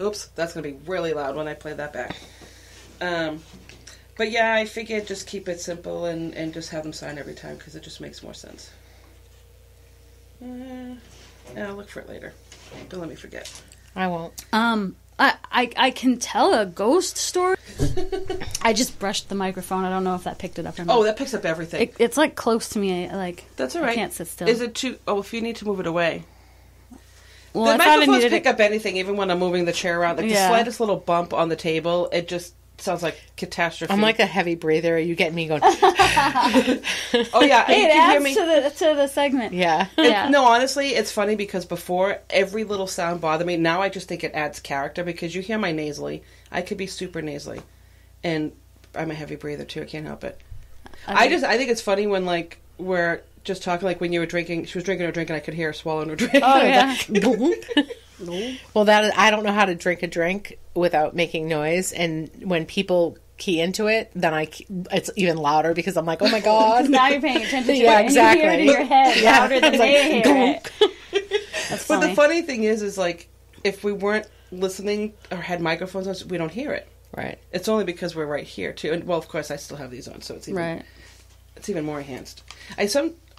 oops, that's going to be really loud when I play that back. But yeah, I figured just keep it simple and just have them sign every time because it just makes more sense. I'll look for it later. Don't let me forget. I won't. I can tell a ghost story. I just brushed the microphone. I don't know if that picked it up or not. Oh, that picks up everything. It's like close to me. Like That's all right. I can't sit still. Is it too? Oh, if you need to move it away. Well, The I thought I microphones needed pick it. up anything, even when I'm moving the chair around. Like the Yeah. slightest little bump on the table, it just sounds like catastrophe. I'm like a heavy breather. You get me going, oh yeah, and Hey, you it can hear adds me. to the segment. yeah. Yeah. No, honestly, it's funny because before every little sound bothered me. Now I just think it adds character because you hear my nasally. I could be super nasally, and I'm a heavy breather too. I can't help it. I think it's funny when like we're just talking like when you were drinking. She was drinking her drink, and I could hear her swallowing her drink. Oh yeah. Well, I don't know how to drink a drink without making noise, and when people key into it, then it's even louder because I'm like, oh my god. Now you're paying attention to Yeah, it, exactly. and you hear it in your head louder than they hear it. That's But funny. the funny thing is like if we weren't listening or had microphones on, we don't hear it. Right. It's only because we're right here too. And well, of course, I still have these on, so it's even Right. it's even more enhanced. I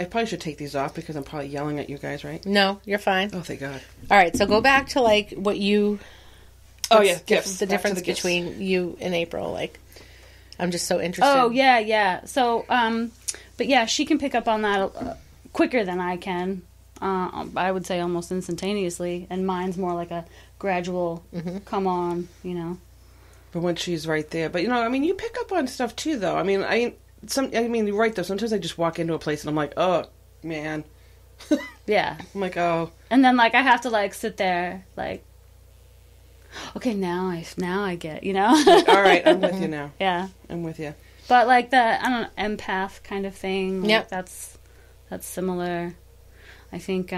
probably should take these off because I'm probably yelling at you guys, right? No, you're fine. Oh, thank God. All right, so go back to like what you. Oh yeah, what's gifts. The Back to difference the gifts. between you and April, like, I'm just so interested. Oh yeah. So, but yeah, she can pick up on that quicker than I can. I would say almost instantaneously, and mine's more like a gradual come on, you know. But when she's right there, but I mean, you pick up on stuff too, though. I mean, you're right though. Sometimes I just walk into a place and I'm like, oh man, Yeah. I'm like, oh, And then like I have to like sit there like, okay, now I get, you know. all right, I'm with you now. Yeah. I'm with you. But like the I don't know, empath kind of thing. Like, Yep. that's similar. I think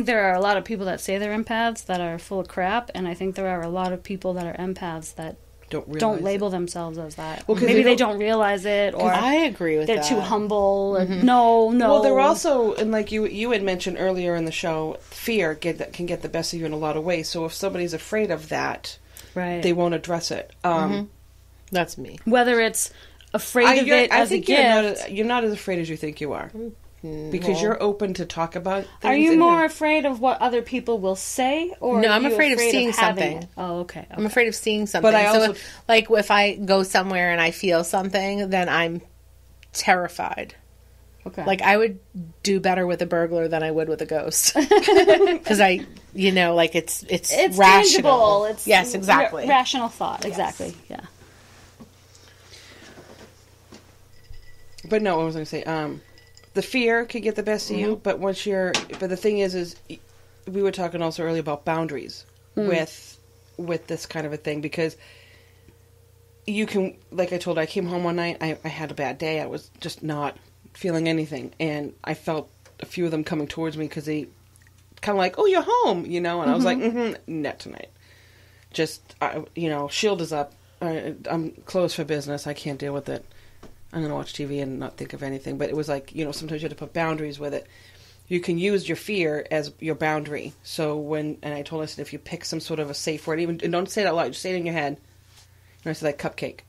there are a lot of people that say they're empaths that are full of crap, and I think there are a lot of people that are empaths that don't label themselves as that. Well, 'cause maybe they they don't realize it, or I agree with they're that. too humble. Or, no. Well, they're also, and like you had mentioned earlier in the show, fear can get the best of you in a lot of ways. So if somebody's afraid of that, right. they won't address it. That's me. Whether it's afraid of it as a gift. You're not as afraid as you think you are. Because you're open to talk about things. Are you and more afraid of what other people will say, or No, are I'm you afraid of seeing having something. it? Oh, okay. I'm afraid of seeing something. But I also- so, like, if I go somewhere and I feel something, then I'm terrified. Okay. Like, I would do better with a burglar than I would with a ghost. Because like, it's it's rational. tangible. It's yes, exactly. Rational thought. Exactly. Yeah. But no, what was I going to say? The fear could get the best of you, but but the thing is we were talking also earlier about boundaries with this kind of a thing, because you can, like I told her, I came home one night, I had a bad day, I was just not feeling anything, and I felt a few of them coming towards me because they kind of like, oh, you're home, and I was like, not tonight. Just, shield is up, I'm closed for business, I can't deal with it. I'm going to watch TV and not think of anything. But it was like, sometimes you have to put boundaries with it. You can use your fear as your boundary. So and I told us that if you pick some sort of a safe word, and don't say it out loud, just say it in your head. I said like cupcake.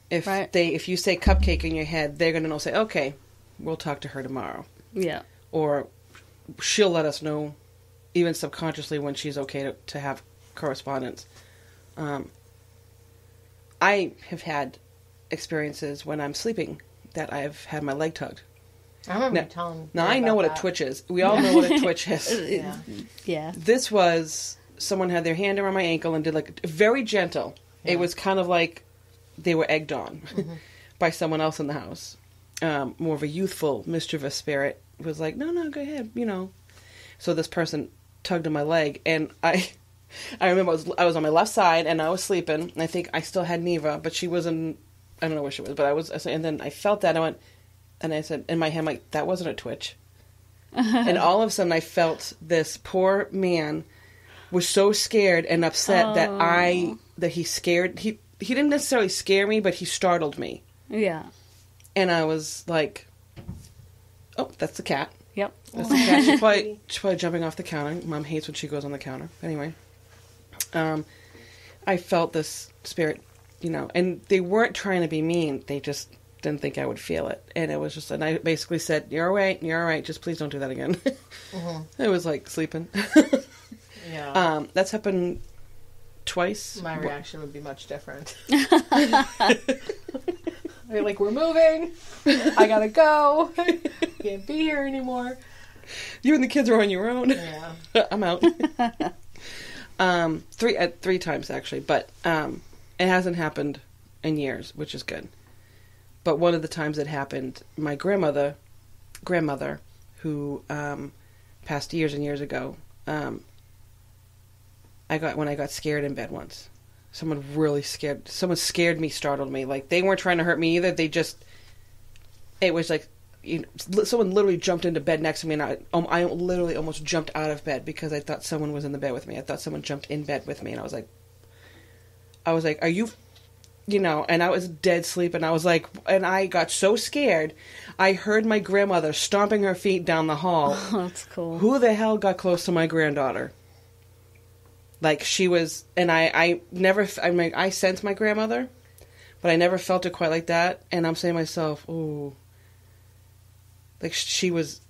If you say cupcake in your head, they're going to say, okay, we'll talk to her tomorrow. Yeah. Or she'll let us know, even subconsciously, when she's okay to have correspondence. I have had experiences when I'm sleeping that I've had my leg tugged. I remember telling Now I know what a twitch is. We all know what a twitch is. Yeah. Yeah. This was someone had their hand around my ankle and did like very gentle. Yeah. It was kind of like they were egged on by someone else in the house. More of a youthful, mischievous spirit was like, no, go ahead, So this person tugged on my leg, and I remember I was on my left side and I was sleeping. And I think I still had Neva, but she wasn't. I don't know where she was, but I was, and then I felt that, I went, and I said, in my head, like, that wasn't a twitch. And all of a sudden, I felt this poor man was so scared and upset that he scared, he didn't necessarily scare me, but he startled me. Yeah. And I was like, oh, that's the cat. Yep. That's the cat. She's probably jumping off the counter. Mom hates when she goes on the counter. Anyway, I felt this spirit, and they weren't trying to be mean. They just didn't think I would feel it. And it was just, and I basically said, you're all right. Just please don't do that again. It was like sleeping. Yeah. That's happened twice. My reaction would be much different. They're like, we're moving. I gotta go. Can't be here anymore. You and the kids are on your own. Yeah. I'm out. Three times actually, but it hasn't happened in years, which is good. But one of the times it happened, my grandmother, who passed years and years ago, when I got scared in bed once. Someone scared me, startled me. Like, they weren't trying to hurt me either. It was like someone literally jumped into bed next to me, and I literally almost jumped out of bed because I thought someone was in the bed with me. I thought someone jumped in bed with me, and I was like, are you, and I was dead asleep, and and I got so scared. I heard my grandmother stomping her feet down the hall. Oh, that's cool. Who the hell got close to my granddaughter? Like, she was, and I sensed my grandmother, but I never felt it quite like that. And I'm saying to myself, oh, like she was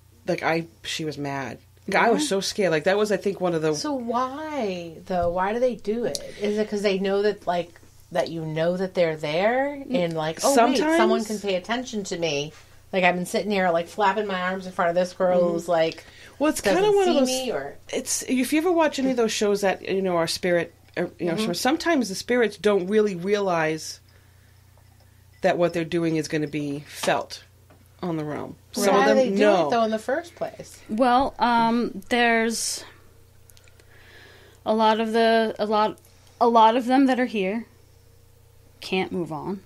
mad. Like, I was so scared. Like, that was, I think, one of the. So why though? Why do they do it? Is it because they know that that they're there and like, oh sometimes, wait, someone can pay attention to me. Like, I've been sitting here like flapping my arms in front of this girl who's like. Well, it's kind of one of those. Or... It's if you ever watch any of those shows that are spirit, sometimes the spirits don't really realize that what they're doing is going to be felt on the realm. Right. Some How of do them they do know. it though in the first place? Well, there's a lot of them that are here can't move on,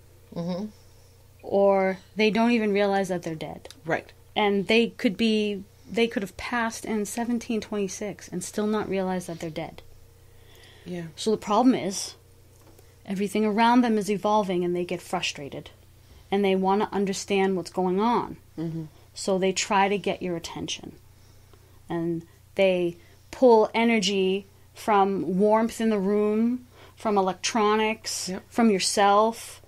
or they don't even realize that they're dead. Right. And they could have passed in 1726 and still not realize that they're dead. Yeah. So the problem is, everything around them is evolving and they get frustrated. And they want to understand what's going on. Mm-hmm. So they try to get your attention. And they pull energy from warmth in the room, from electronics, from yourself,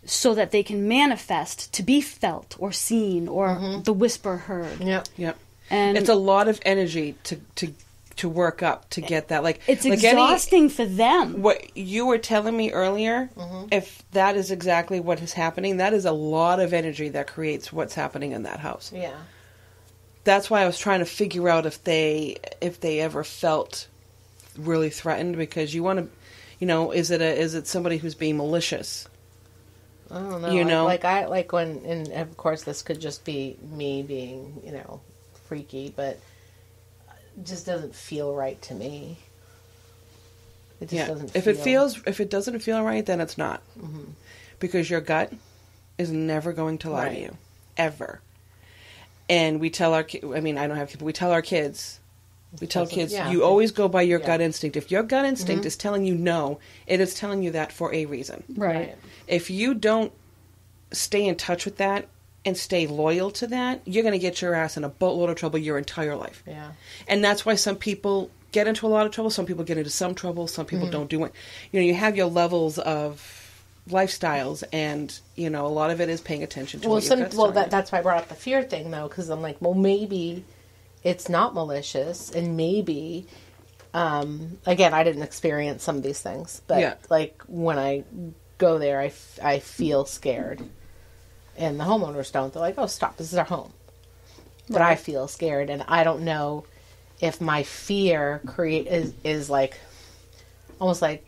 so that they can manifest to be felt or seen or the whisper heard. Yep. Yep. And it's a lot of energy to work up to get that. Like, it's like exhausting for them. What you were telling me earlier, if that is exactly what is happening, that is a lot of energy that creates what's happening in that house. Yeah. That's why I was trying to figure out if they ever felt really threatened, because you want to, is it somebody who's being malicious? I don't know. And of course this could just be me being, freaky, but it just doesn't feel right to me. It just doesn't feel... If it doesn't feel right, then it's not. Because your gut is never going to lie to you. Ever. And we tell I don't have kids, but we tell our kids, you always go by your gut instinct. If your gut instinct is telling you no, it is telling you that for a reason. Right. If you don't stay in touch with that and stay loyal to that, you're going to get your ass in a boatload of trouble your entire life. Yeah. And that's why some people get into a lot of trouble. Some people get into some trouble. Some people don't do it. You have your levels of lifestyles, and a lot of it is paying attention to what your gut's telling you. That's why I brought up the fear thing, though, because I'm like, well, maybe it's not malicious, and maybe again, I didn't experience some of these things, but like when I go there, I feel scared, and the homeowners don't. They're like, oh, stop, this is our home. But I feel scared, and I don't know if my fear is like almost like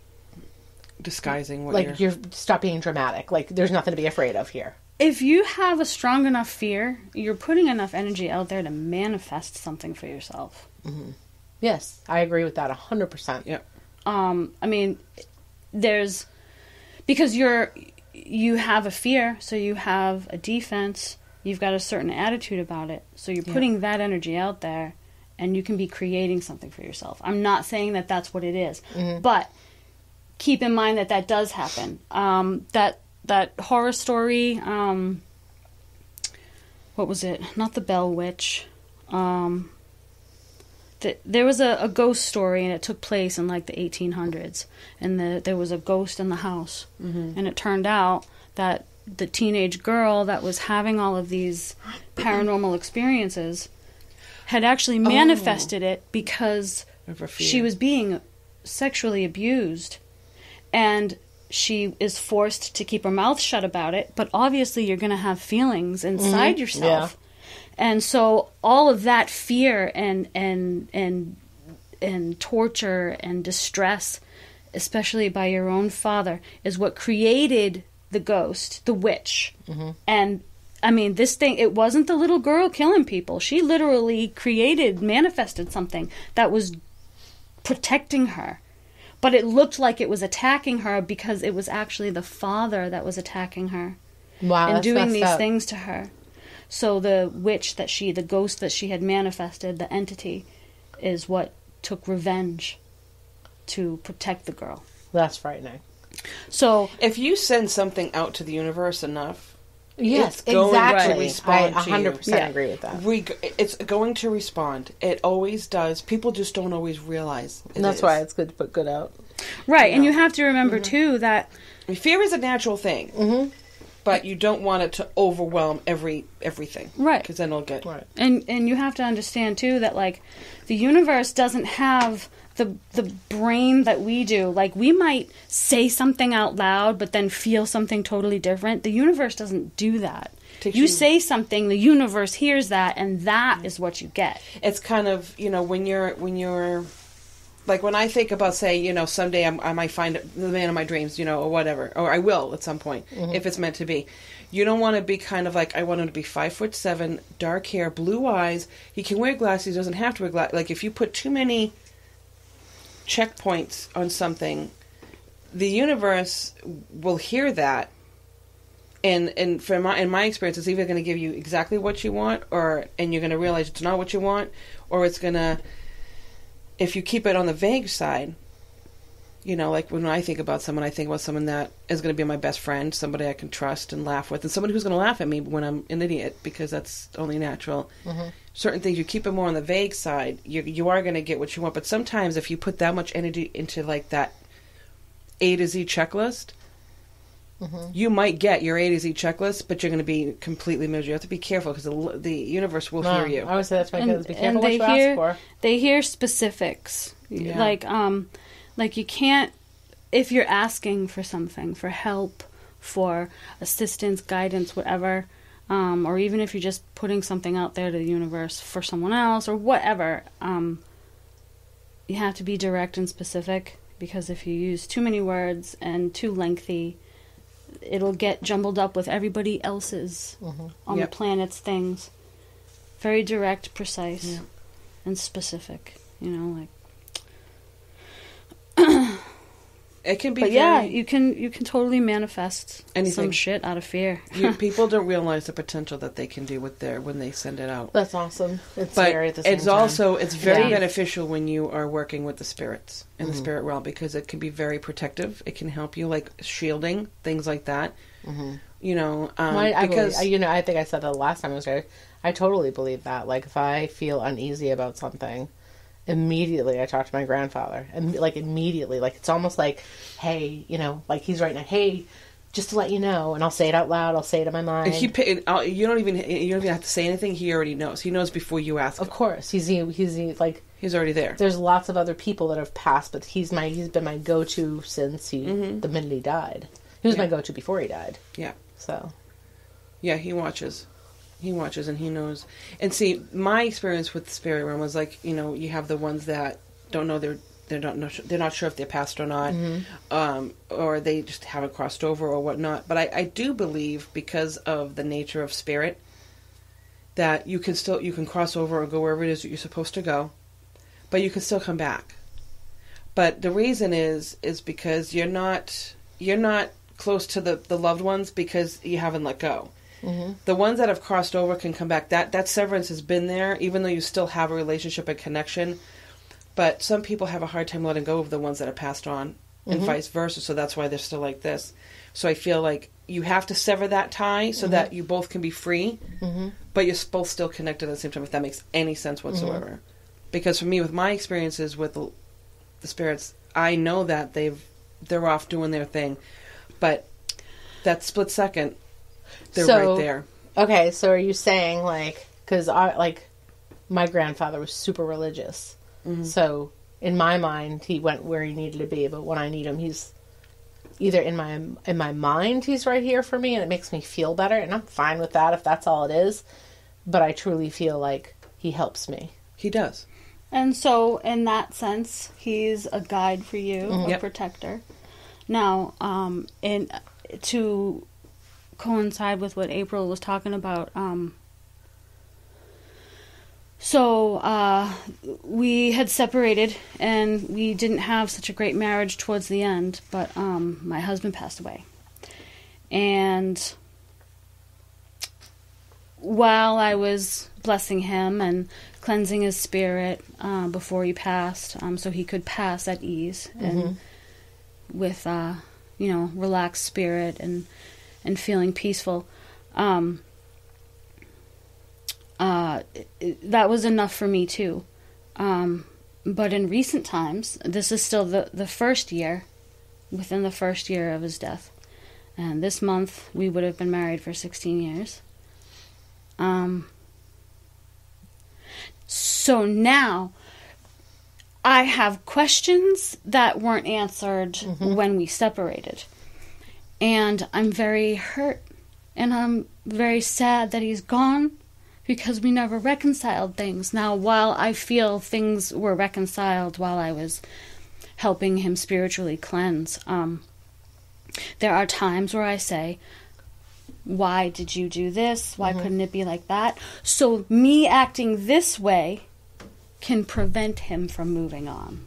disguising what like you're stop being dramatic. Like, there's nothing to be afraid of here. If you have a strong enough fear, you're putting enough energy out there to manifest something for yourself. Yes, I agree with that 100%. Yep. There's because you have a fear, so you have a defense. You've got a certain attitude about it, so you're putting that energy out there, and you can be creating something for yourself. I'm not saying that that's what it is, but keep in mind that does happen. That horror story, what was it? Not the Bell Witch. There was a ghost story, and it took place in like the 1800s. And there was a ghost in the house. And it turned out that the teenage girl that was having all of these paranormal experiences had actually manifested it because she was being sexually abused. And she is forced to keep her mouth shut about it, but obviously you're going to have feelings inside yourself. And so all of that fear and torture and distress, especially by your own father, is what created the ghost, the witch. And this thing, it wasn't the little girl killing people. She literally manifested something that was protecting her. But it looked like it was attacking her because it was actually the father that was attacking her. Wow, and that's doing messed these up. things to her. So the ghost that she had manifested, the entity, is what took revenge to protect the girl. That's frightening. So if you send something out to the universe enough, yes, it's going exactly. to respond I to you. 100% agree with that. It's going to respond. It always does. People just don't always realize. And that's why it's good to put good out. right, Yeah. and you have to remember too that Fear is a natural thing, but you don't want it to overwhelm everything, Right. Because then it'll get Right. and you have to understand too that like the universe doesn't have the brain that we do. Like we might say something out loud but then feel something totally different. The universe doesn't do that. You say something, the universe hears that, and that is what you get. It's kind of, when you're like when I think about, say, someday I might find the man of my dreams, or whatever, or I will at some point if it's meant to be. You don't want to be kind of like, I want him to be 5'7", dark hair, blue eyes. He can wear glasses. He doesn't have to wear glasses. Like if you put too many checkpoints on something, the universe will hear that. And in my experience, it's either going to give you exactly what you want, and you're going to realize it's not what you want, or it's going to, if you keep it on the vague side, like when I think about someone that is going to be my best friend, somebody I can trust and laugh with, and somebody who's going to laugh at me when I'm an idiot, because that's only natural. Certain things, you keep it more on the vague side, you are going to get what you want. But sometimes if you put that much energy into like that A to Z checklist, you might get your A to Z checklist, but you're going to be completely miserable. You have to be careful because the universe will hear you. I would say that's my kids. Be careful and what you ask for. They hear specifics. Yeah. Like you can't, if you're asking for something, for help, for assistance, guidance, whatever, or even if you're just putting something out there to the universe for someone else or whatever, you have to be direct and specific, because if you use too many words and too lengthy, it'll get jumbled up with everybody else's on the planet's things. Very direct, precise, and specific. Like. It can be, but yeah, you can totally manifest anything. Some shit out of fear. People don't realize the potential that they can do when they send it out. That's awesome. It's but scary at the same time. It's very beneficial when you are working with the spirits in the spirit realm, because it can be very protective. It can help you, like shielding, things like that. Because I think I said that last time I was there. I totally believe that. Like if I feel uneasy about something, immediately I talk to my grandfather, and like immediately, like it's almost like, hey, like he's right now, hey, just to let you know, and I'll say it out loud. I'll say it in my mind. You don't even have to say anything. He already knows. He knows before you ask him. Of course, he's already there. There's lots of other people that have passed, but he's been my go-to since the minute he died. He was my go-to before he died. Yeah. So. Yeah, he watches. And he knows. And see, my experience with the spirit realm was like, you have the ones that don't know they're not sure if they're passed or not, or they just haven't crossed over or whatnot. But I do believe, because of the nature of spirit, that you can cross over or go wherever it is that you're supposed to go, but you can still come back. But the reason is because you're not close to the loved ones, because you haven't let go. The ones that have crossed over can come back. That severance has been there, even though you still have a relationship and connection. But some people have a hard time letting go of the ones that are passed on, and vice versa. So that's why they're still like this. So I feel like you have to sever that tie so that you both can be free, but you're both still connected at the same time, if that makes any sense whatsoever. Because for me, with my experiences with the spirits, I know that they're off doing their thing. But that split second, they're right there. Okay, so are you saying, like, because my grandfather was super religious, so in my mind he went where he needed to be, but when I need him, he's either in my mind he's right here for me, and it makes me feel better, and I'm fine with that if that's all it is. But I truly feel like he helps me. He does. And so, in that sense, he's a guide for you, a protector. Now, to coincide with what April was talking about, we had separated, and we didn't have such a great marriage towards the end, but my husband passed away. And while I was blessing him and cleansing his spirit before he passed, so he could pass at ease and with relaxed spirit and feeling peaceful. That was enough for me too. But in recent times, this is still the first year, within the first year of his death. And this month, we would have been married for 16 years. So now, I have questions that weren't answered when we separated. And I'm very hurt. And I'm very sad that he's gone, because we never reconciled things. Now, while I feel things were reconciled while I was helping him spiritually cleanse, there are times where I say, why did you do this? Why couldn't it be like that? So me acting this way can prevent him from moving on.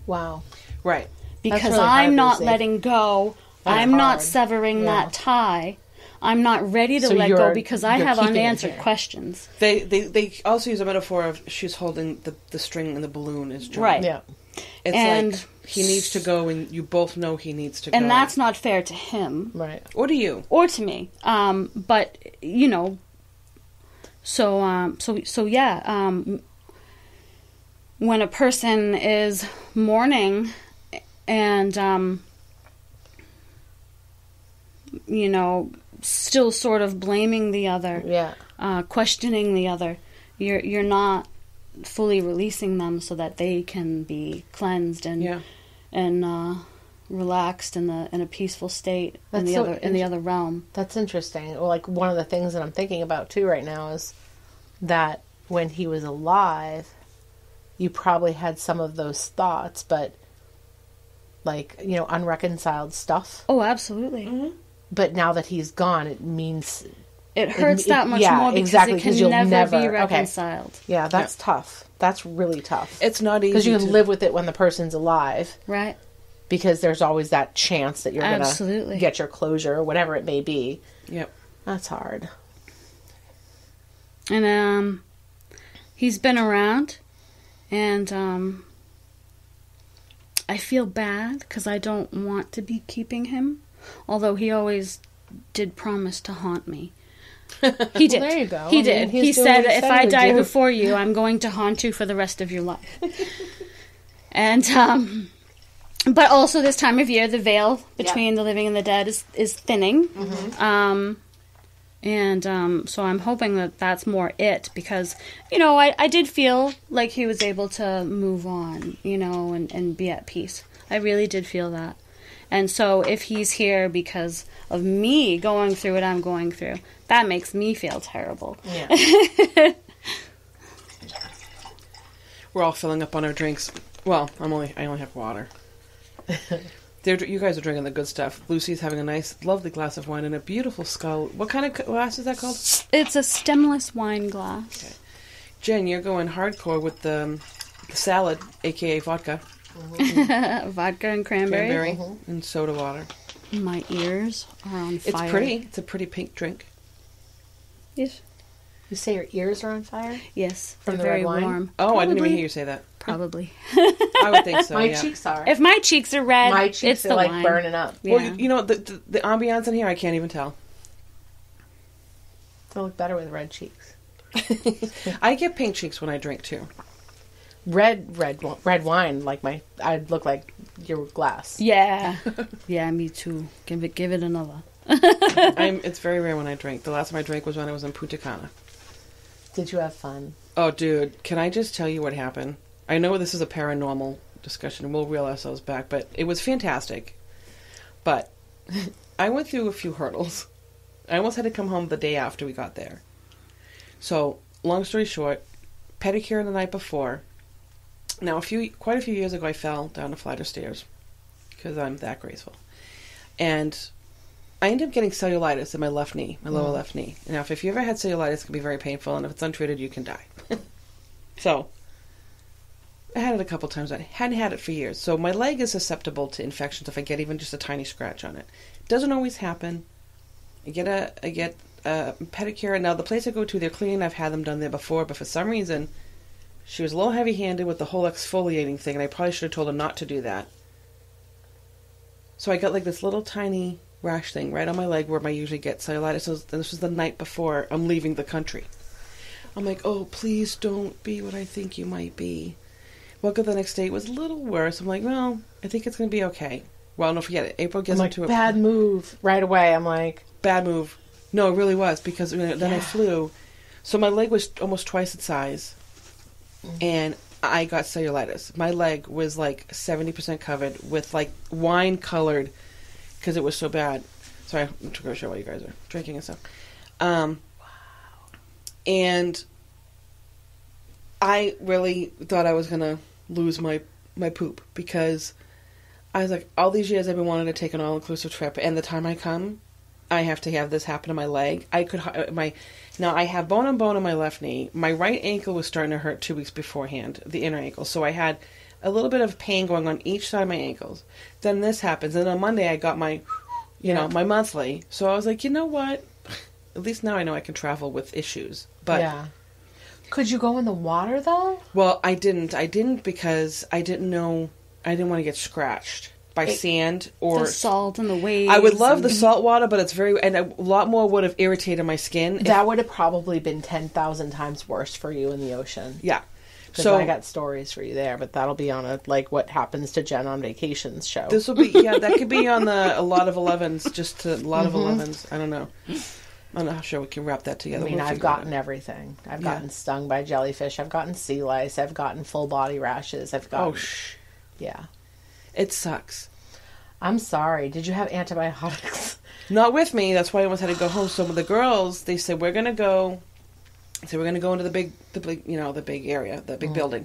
Wow. Right. Because really I'm hard, not Lucy. letting go. That's I'm not hard. severing that tie. I'm not ready to So let go you're- because I you're have keeping it unanswered here. questions. They also use a metaphor of she's holding the string and the balloon is drawn. Right. Yeah. It's And- like he needs to go and you both know he needs to go. And that's not fair to him. Right. Or to you. Or to me. But, so yeah, when a person is mourning and, still sort of blaming the other, Yeah. questioning the other, you're not fully releasing them so that they can be cleansed and relaxed in a peaceful state That's in the other realm. That's interesting. Well, like one of the things that I'm thinking about too right now is that when he was alive, you probably had some of those thoughts, but like, unreconciled stuff. Oh, absolutely. Mm-hmm. But now that he's gone, it means, It hurts that much yeah, more because exactly, it 'cause can you'll never be never- okay. reconciled. yeah, that's tough. That's really tough. It's not easy Because you can to live with it when the person's alive, Right? because there's always that chance that you're going Absolutely. to get your closure, or whatever it may be. Yep. That's hard. And he's been around, and I feel bad because I don't want to be keeping him, although he always did promise to haunt me. He did. Well, there you go. He I mean, did. he's He doing said, what he if said I he would die do." before you, I'm going to haunt you for the rest of your life. And, but also this time of year, the veil between the living and the dead is thinning. So I'm hoping that that's more it, because, I did feel like he was able to move on, and be at peace. I really did feel that. And so if he's here because of me going through what I'm going through, that makes me feel terrible. Yeah. We're all filling up on our drinks. Well, I only have water. You guys are drinking the good stuff. Lucy's having a nice, lovely glass of wine and a beautiful skull. What kind of glass is that called? It's a stemless wine glass. Okay. Jen, you're going hardcore with the salad, aka vodka, Vodka and cranberry. and soda water. My ears are on It's fire. pretty. It's a pretty pink drink. Yes. You say your ears are on fire? Yes. From They're the very red wine? warm. Oh, I didn't even Probably. hear you say that. Probably. I would think so. My yeah. cheeks are. If my cheeks are red, My it's cheeks the are like wine. burning up. Yeah. Well, the ambiance in here, I can't even tell. They look better with red cheeks. I get pink cheeks when I drink too. Red wine, like I'd look like your glass. Yeah. Yeah, me too. Give it another. It's very rare when I drink. The last time I drank was when I was in Punta Cana. Did you have fun? Oh, dude, can I just tell you what happened? I know this is a paranormal discussion. We'll reel ourselves back, but it was fantastic. But I went through a few hurdles. I almost had to come home the day after we got there. So, long story short, pedicure the night before. Now, quite a few years ago, I fell down a flight of stairs because I'm that graceful, and I ended up getting cellulitis in my left knee, my lower left knee. Now, if you ever had cellulitis, it can be very painful, and if it's untreated, you can die. So, I had it a couple times. I hadn't had it for years. So, my leg is susceptible to infections if I get even just a tiny scratch on it. It doesn't always happen. I get pedicure. Now, the place I go to, they're clean. I've had them done there before, but for some reason, she was a little heavy-handed with the whole exfoliating thing, and I probably should have told her not to do that. So I got like this little tiny rash thing right on my leg where I usually get cellulitis. This was the night before I'm leaving the country. I'm like, oh, please don't be what I think you might be. Woke up the next day, it was a little worse. I'm like, well, I think it's going to be okay. Well, don't forget it. April gets into a bad move right away. I'm like, bad move. No, it really was, because then I flew. So my leg was almost twice its size, and I got cellulitis. My leg was like 70% covered with like wine colored, because it was so bad. Sorry, I'm going to show what you guys are drinking and stuff. Wow. And I really thought I was going to lose my poop, because I was like, all these years I've been wanting to take an all-inclusive trip, and the time I come, I have to have this happen to my leg. Now I have bone on bone on my left knee. My right ankle was starting to hurt 2 weeks beforehand, the inner ankle. So I had a little bit of pain going on each side of my ankles. Then this happens, and on Monday I got my, my monthly. So I was like, you know what? At least now I know I can travel with issues. But could you go in the water though? Well, I didn't. I didn't because I didn't know. I didn't want to get scratched by sand or the salt and the waves. I would love the salt water, but it's and a lot more would have irritated my skin. That would have probably been 10,000 times worse for you in the ocean. Yeah. So I got stories for you there, but that'll be on what happens to Jen on vacations show. This will be that could be on a lot of 11s, just a lot of 11s. I don't know. I'm not sure we can wrap that together. I mean, I've gotten everything. I've gotten stung by jellyfish. I've gotten sea lice. I've gotten full body rashes. I've gotten... Yeah. It sucks. I'm sorry. Did you have antibiotics? Not with me. That's why I almost had to go home. So with the girls, they said, we're going to go... So we're going to go into the big, the big area, the big building.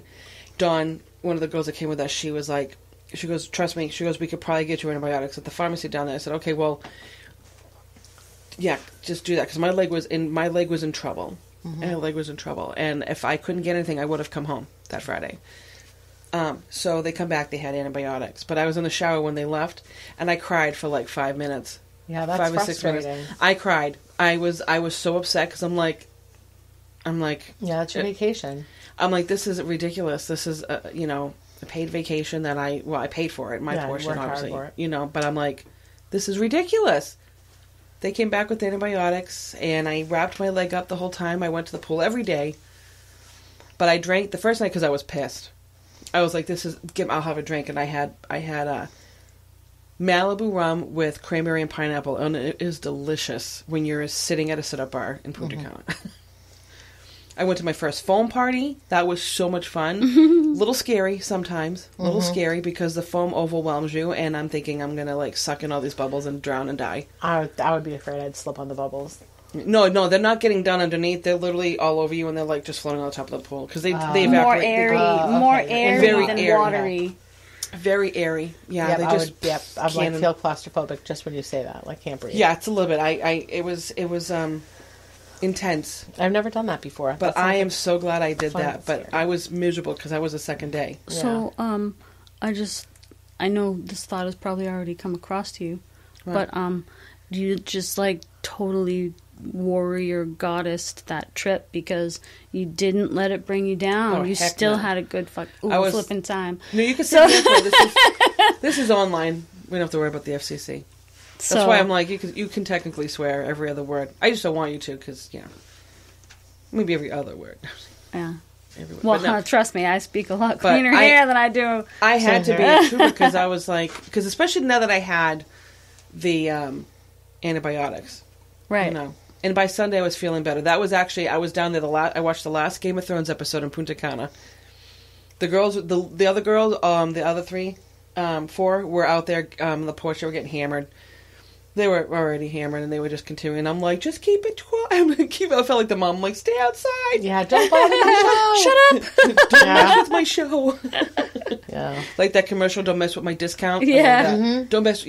Dawn, one of the girls that came with us, she was like... She goes, trust me. She goes, we could probably get you antibiotics at the pharmacy down there. I said, okay, well... Yeah, just do that, because my leg was in trouble, and my leg was in trouble, and if I couldn't get anything, I would have come home that Friday. So they come back, they had antibiotics, but I was in the shower when they left, and I cried for like 5 minutes. Yeah, that's 5 or 6 minutes. I cried. I was so upset because I'm like, yeah, it's your vacation. I'm like, this is ridiculous. This is a paid vacation that I paid for it, my portion, obviously, but I'm like, this is ridiculous. They came back with antibiotics, and I wrapped my leg up the whole time. I went to the pool every day. But I drank the first night because I was pissed. I was like, I'll have a drink. And I had a Malibu rum with cranberry and pineapple, and it is delicious when you're sitting at a sit-up bar in Punta Cana. I went to my first foam party. That was so much fun. A little scary sometimes. A little scary because the foam overwhelms you, and I'm thinking I'm going to suck in all these bubbles and drown and die. I would be afraid I'd slip on the bubbles. No, they're not getting down underneath. They're literally all over you, and they're just floating on the top of the pool because they evaporate. More airy, more airy than watery. Very airy. Yeah, they just I feel claustrophobic just when you say that. Can't breathe. Yeah, it's a little bit. It was intense. I've never done that before. But I am so glad I did that. But I was miserable because I was the second day. So, I know this thought has probably already come across to you, right. But do you just totally warrior goddess that trip because you didn't let it bring you down? Oh, you still had a good flipping time. No, you can say this is online. We don't have to worry about the FCC. That's why I'm like, you can technically swear every other word. I just don't want you to because, maybe every other word. Yeah. Well, no. Trust me, I speak a lot cleaner here than I do. I had to be a trooper because I was because especially now that I had the antibiotics. Right. And by Sunday I was feeling better. That was actually, I was down there I watched the last Game of Thrones episode in Punta Cana. The girls, the other girls, the other 4 were out there on the porch. They were getting hammered. They were already hammered, and they were just continuing. I'm like, just keep it I felt like the mom. I'm like, stay outside. Yeah, don't bother my show. Shut up. Don't mess with my show. Yeah. Like that commercial, don't mess with my discount. Yeah. Don't mess,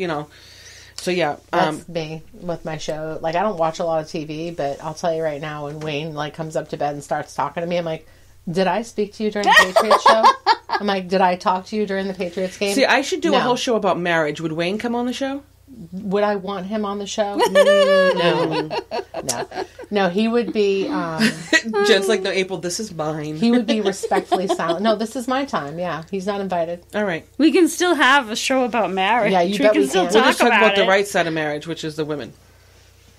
So, yeah. That's me with my show. I don't watch a lot of TV, but I'll tell you right now, when Wayne, comes up to bed and starts talking to me, I'm like, did I speak to you during the Patriots show? I'm like, did I talk to you during the Patriots game? See, I should do a whole show about marriage. Would Wayne come on the show? Would I want him on the show? No. No, he would be. Jen's like, no, April, this is mine. He would be respectfully silent. No, this is my time. Yeah, he's not invited. All right. We can still have a show about marriage. Yeah, you we bet can we still can. We're talk just talking about the it. right side of marriage, which is the women.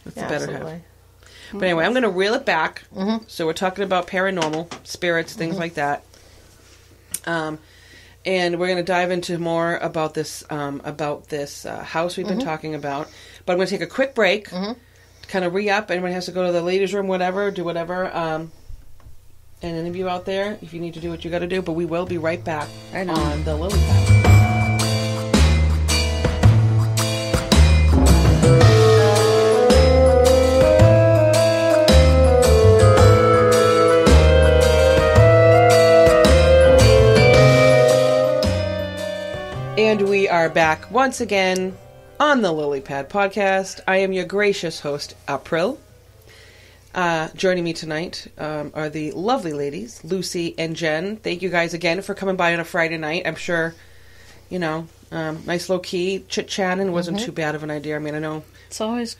That's the better half. Absolutely. But anyway, I'm going to reel it back. So we're talking about paranormal, spirits, things like that. And we're going to dive into more about this house we've been talking about. But I'm going to take a quick break, kind of re-up. Anybody has to go to the ladies' room, whatever, do whatever. And any of you out there, if you need to do what you got to do. But we will be right back on the Lily Pad. And we are back once again on the Lily Pad podcast. I am your gracious host, April. Joining me tonight are the lovely ladies, Lucy and Jen. Thank you guys again for coming by on a Friday night. I'm sure, nice low key chit-chatting wasn't too bad of an idea. I mean, I know It's always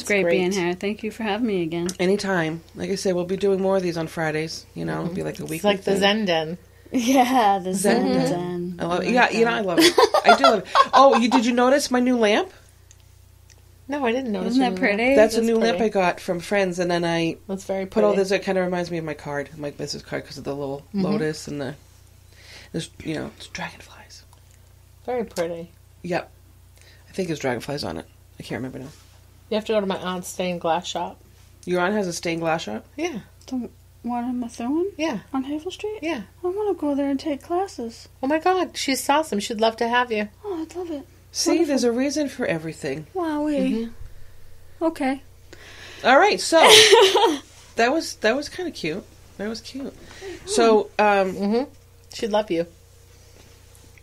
great being here. Thank you for having me again. anytime. Like I said, we'll be doing more of these on Fridays. It'll be like a week. It's like the Zen Den. Yeah, the Zen. I love it. Yeah, I love it. I do love it. Oh, did you notice my new lamp? No, I didn't notice. Isn't that pretty? That's a new pretty. lamp I got from friends, and then I That's very put all pretty. this. It kind of reminds me of my card, my business card, because of the little lotus and it's dragonflies. Very pretty. Yep, I think there's dragonflies on it. I can't remember now. You have to go to my aunt's stained glass shop. Your aunt has a stained glass shop. Yeah. The one in Methuen Yeah. on Havel Street? Yeah. I want to go there and take classes. Oh my God, she's awesome. She'd love to have you. Oh, I'd love it. See, there's a reason for everything. Wowee. Okay. All right, so that was kind of cute. That was cute. So She'd love you.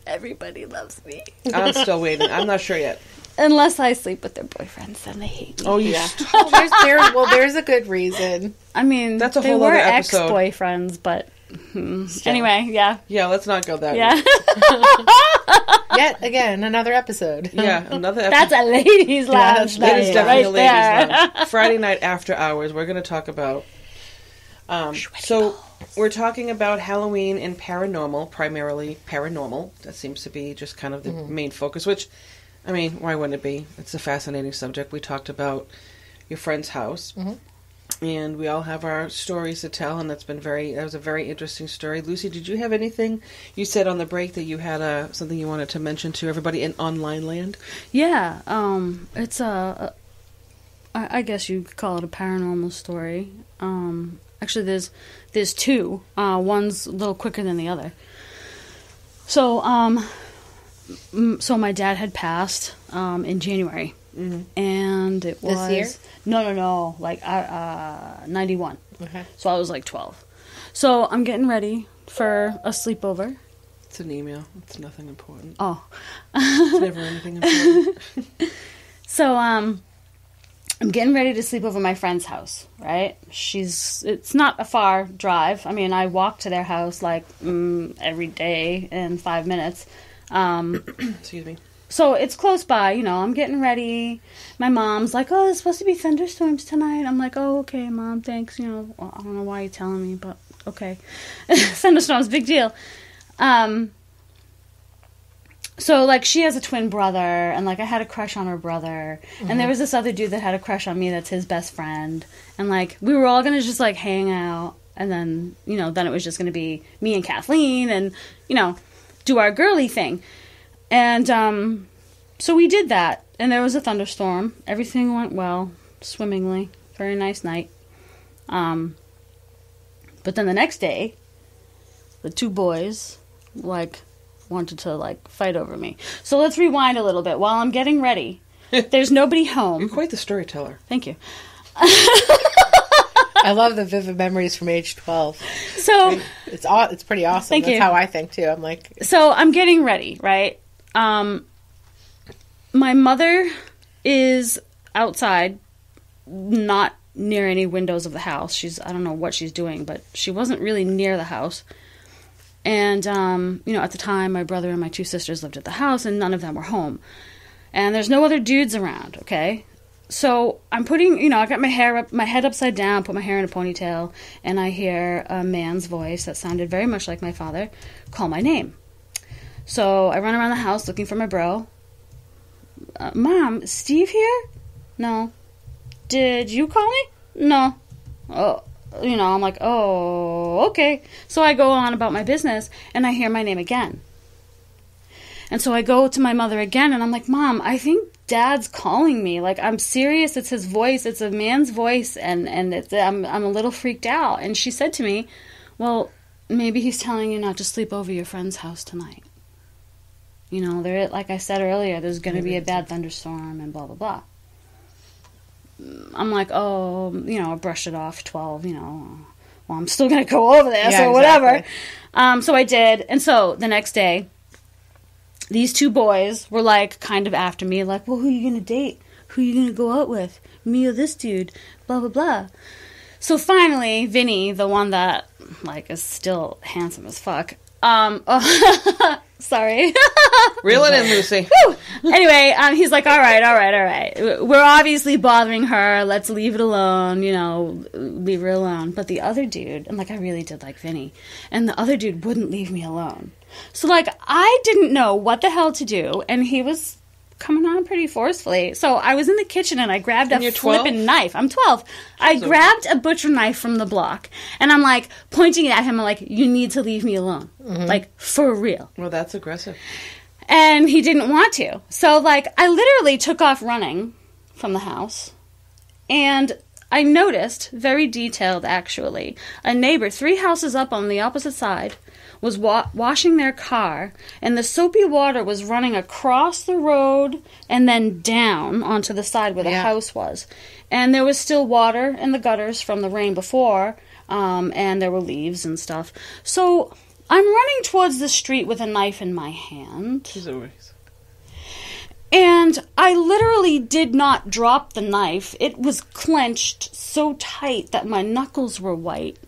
Everybody loves me. I'm still waiting. I'm not sure yet. Unless I sleep with their boyfriends, then they hate me. Oh, you Yeah. stop. There's a good reason. I mean, That's a they whole were other episode. ex-boyfriends, but anyway, yeah. Yeah, let's not go that Yeah. way. Yet again, another episode. Yeah, another episode. That's a ladies' lounge It night is definitely a right ladies' there. lounge. Friday night after hours, we're going to talk about. So we're talking about Halloween and paranormal, primarily paranormal. That seems to be just kind of the main focus. Which, I mean, why wouldn't it be? It's a fascinating subject. We talked about your friend's house, and we all have our stories to tell. And that was a very interesting story. Lucy, did you have anything? You said on the break that you had something you wanted to mention to everybody in online land. Yeah, it's I guess you could call it a paranormal story. Actually, there's two. One's a little quicker than the other. So, so my dad had passed in January, and it was This year? No, like 91. Okay. So I was like 12. So I'm getting ready for a sleepover. It's an email. It's nothing important. Oh, It's never anything important. so I'm getting ready to sleep over my friend's house, right? It's not a far drive. I mean, I walk to their house like every day in 5 minutes. Excuse me. So it's close by, I'm getting ready. My mom's like, oh, there's supposed to be thunderstorms tonight. I'm like, oh, okay, Mom, thanks. Well, I don't know why you're telling me, but okay. Thunderstorms, big deal. So, like, she has a twin brother, and, like, I had a crush on her brother. And there was this other dude that had a crush on me that's his best friend. And, like, we were all going to just, like, hang out. And then, then it was just going to be me and Kathleen and, do our girly thing. And so we did that. And there was a thunderstorm. Everything went well, swimmingly. Very nice night. But then the next day, the two boys, like, wanted to, like, fight over me. So let's rewind a little bit. While I'm getting ready, there's nobody You're home. quite the storyteller. Thank you. I love the vivid memories from age 12. So It's pretty awesome. Thank That's you. how I think too. I'm like, So I'm getting ready, right? My mother is outside, not near any windows of the house. I don't know what she's doing, but she wasn't really near the house. And, at the time, my brother and my two sisters lived at the house, and none of them were home. And there's no other dudes around, okay? So I'm putting, I got my head upside down, put my hair in a ponytail, and I hear a man's voice that sounded very much like my father call my name. So I run around the house looking for my bro. Mom, Steve here? No. Did you call me? No. Oh, I'm like, oh, okay. So I go on about my business, and I hear my name again. And so I go to my mother again, and I'm like, Mom, I think Dad's calling me. Like, I'm serious. It's his voice. It's a man's voice, and I'm a little freaked out. And she said to me, well, maybe he's telling you not to sleep over your friend's house tonight. There, like I said earlier, there's going to be a bad thunderstorm and blah, blah, blah. I'm like, oh, I brushed it off, 12, well, I'm still going to go over there, so whatever. So I did. And so the next day, these two boys were, like, kind of after me, like, well, who are you going to date? Who are you going to go out with? Me or this dude? Blah, blah, blah. So finally, Vinny, the one that, like, is still handsome as fuck, sorry. Reel it in, Lucy. Anyway, he's like, all right. We're obviously bothering her. Let's leave it alone, leave her alone. But the other dude, and, like, I really did like Vinny, and the other dude wouldn't leave me alone. So, like, I didn't know what the hell to do, and he was coming on pretty forcefully. So I was in the kitchen, and I grabbed a flippin' knife. I'm 12. I grabbed a butcher knife from the block, and I'm, like, pointing it at him. I'm like, you need to leave me alone. Mm-hmm. Like, for real. Well, that's aggressive. And he didn't want to. So, like, I literally took off running from the house, and I noticed, very detailed actually, a neighbor 3 houses up on the opposite side was washing their car, and the soapy water was running across the road and then down onto the side where the house was. And there was still water in the gutters from the rain before, and there were leaves and stuff. So I'm running towards the street with a knife in my hand. And I literally did not drop the knife. It was clenched so tight that my knuckles were white.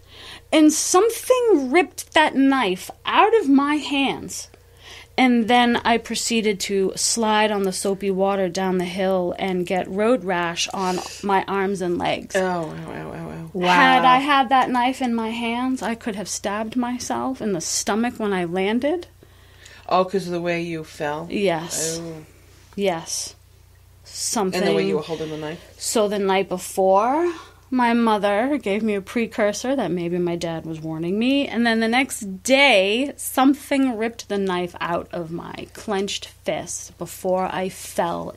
And something ripped that knife out of my hands. And then I proceeded to slide on the soapy water down the hill and get road rash on my arms and legs. Oh. Wow. Had I had that knife in my hands, I could have stabbed myself in the stomach when I landed. Oh, because of the way you fell? Yes. Oh. Yes. Something. And the way you were holding the knife? So the night before, my mother gave me a precursor that maybe my dad was warning me. And then the next day, something ripped the knife out of my clenched fist before I fell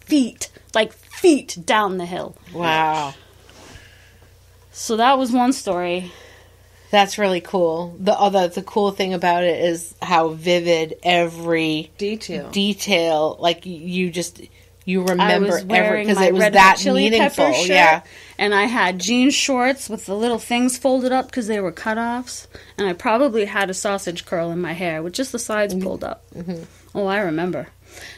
feet down the hill. Wow. So that was one story. That's really cool. The cool thing about it is how vivid every detail. Like you remember every, because it was that meaningful. Yeah. And I had jean shorts with the little things folded up because they were cutoffs, and I probably had a sausage curl in my hair with just the sides pulled up. Mm-hmm. Oh, I remember.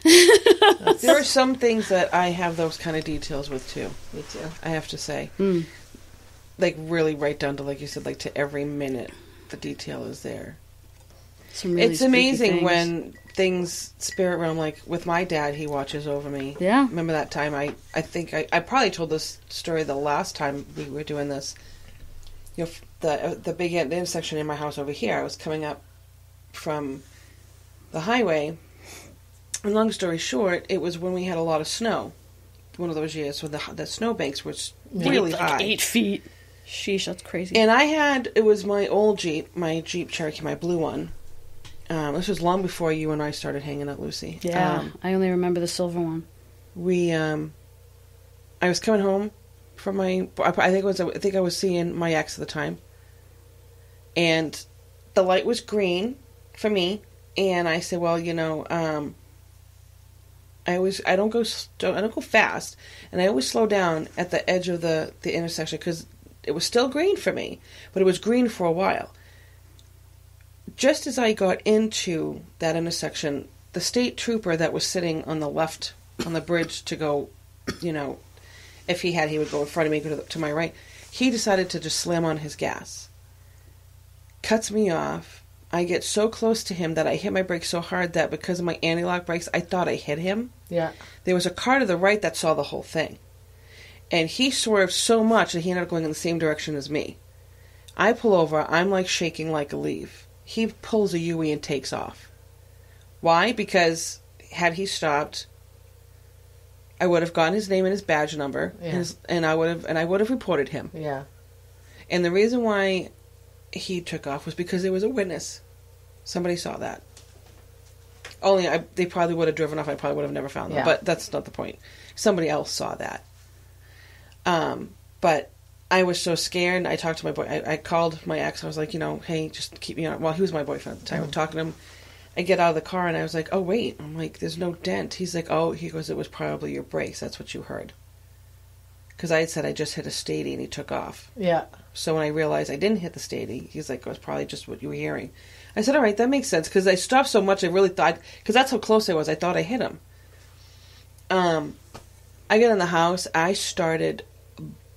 There are some things that I have those kind of details with too. Me too. I have to say. Like, really right down to, like you said, like, to every minute, the detail is there. Really it's amazing when things, spirit realm, like, with my dad, he watches over me. Yeah. Remember that time, I think, I probably told this story the last time we were doing this. The big intersection in my house over here, I was coming up from the highway, and long story short, it was when we had a lot of snow. One of those years when the snowbanks were really high. Like 8 feet. Sheesh, that's crazy. And it was my old Jeep, my Jeep Cherokee, my blue one. This was long before you and I started hanging out, Lucy. Yeah, I only remember the silver one. I was coming home from I think I was seeing my ex at the time. And the light was green for me. And I said, well, I don't go fast. And I always slow down at the edge of the intersection because it was still green for me, but it was green for a while. Just as I got into that intersection, the state trooper that was sitting on the left on the bridge to go, if he would go in front of me, go to my right. He decided to just slam on his gas. Cuts me off. I get so close to him that I hit my brakes so hard that because of my anti-lock brakes, I thought I hit him. Yeah. There was a car to the right that saw the whole thing. And he swerved so much that he ended up going in the same direction as me. I pull over. I'm like shaking like a leaf. He pulls a U-turn and takes off. Why? Because had he stopped, I would have gotten his name and his badge number, and I would have reported him. Yeah. And the reason why he took off was because there was a witness. Somebody saw that. They probably would have driven off. I probably would have never found them. Yeah. But that's not the point. Somebody else saw that. But I was so scared. I talked to my boy. I called my ex. I was like, hey, just keep me on. Well, he was my boyfriend at the time. I'm talking to him. I get out of the car and I was like, oh, wait. I'm like, there's no dent. He's like, oh, he goes, it was probably your brakes. That's what you heard. Because I had said I just hit a Stady and he took off. Yeah. So when I realized I didn't hit the Stady, he's like, it was probably just what you were hearing. I said, all right, that makes sense. Because I stopped so much, I really thought, because that's how close I was, I thought I hit him. I get in the house, I started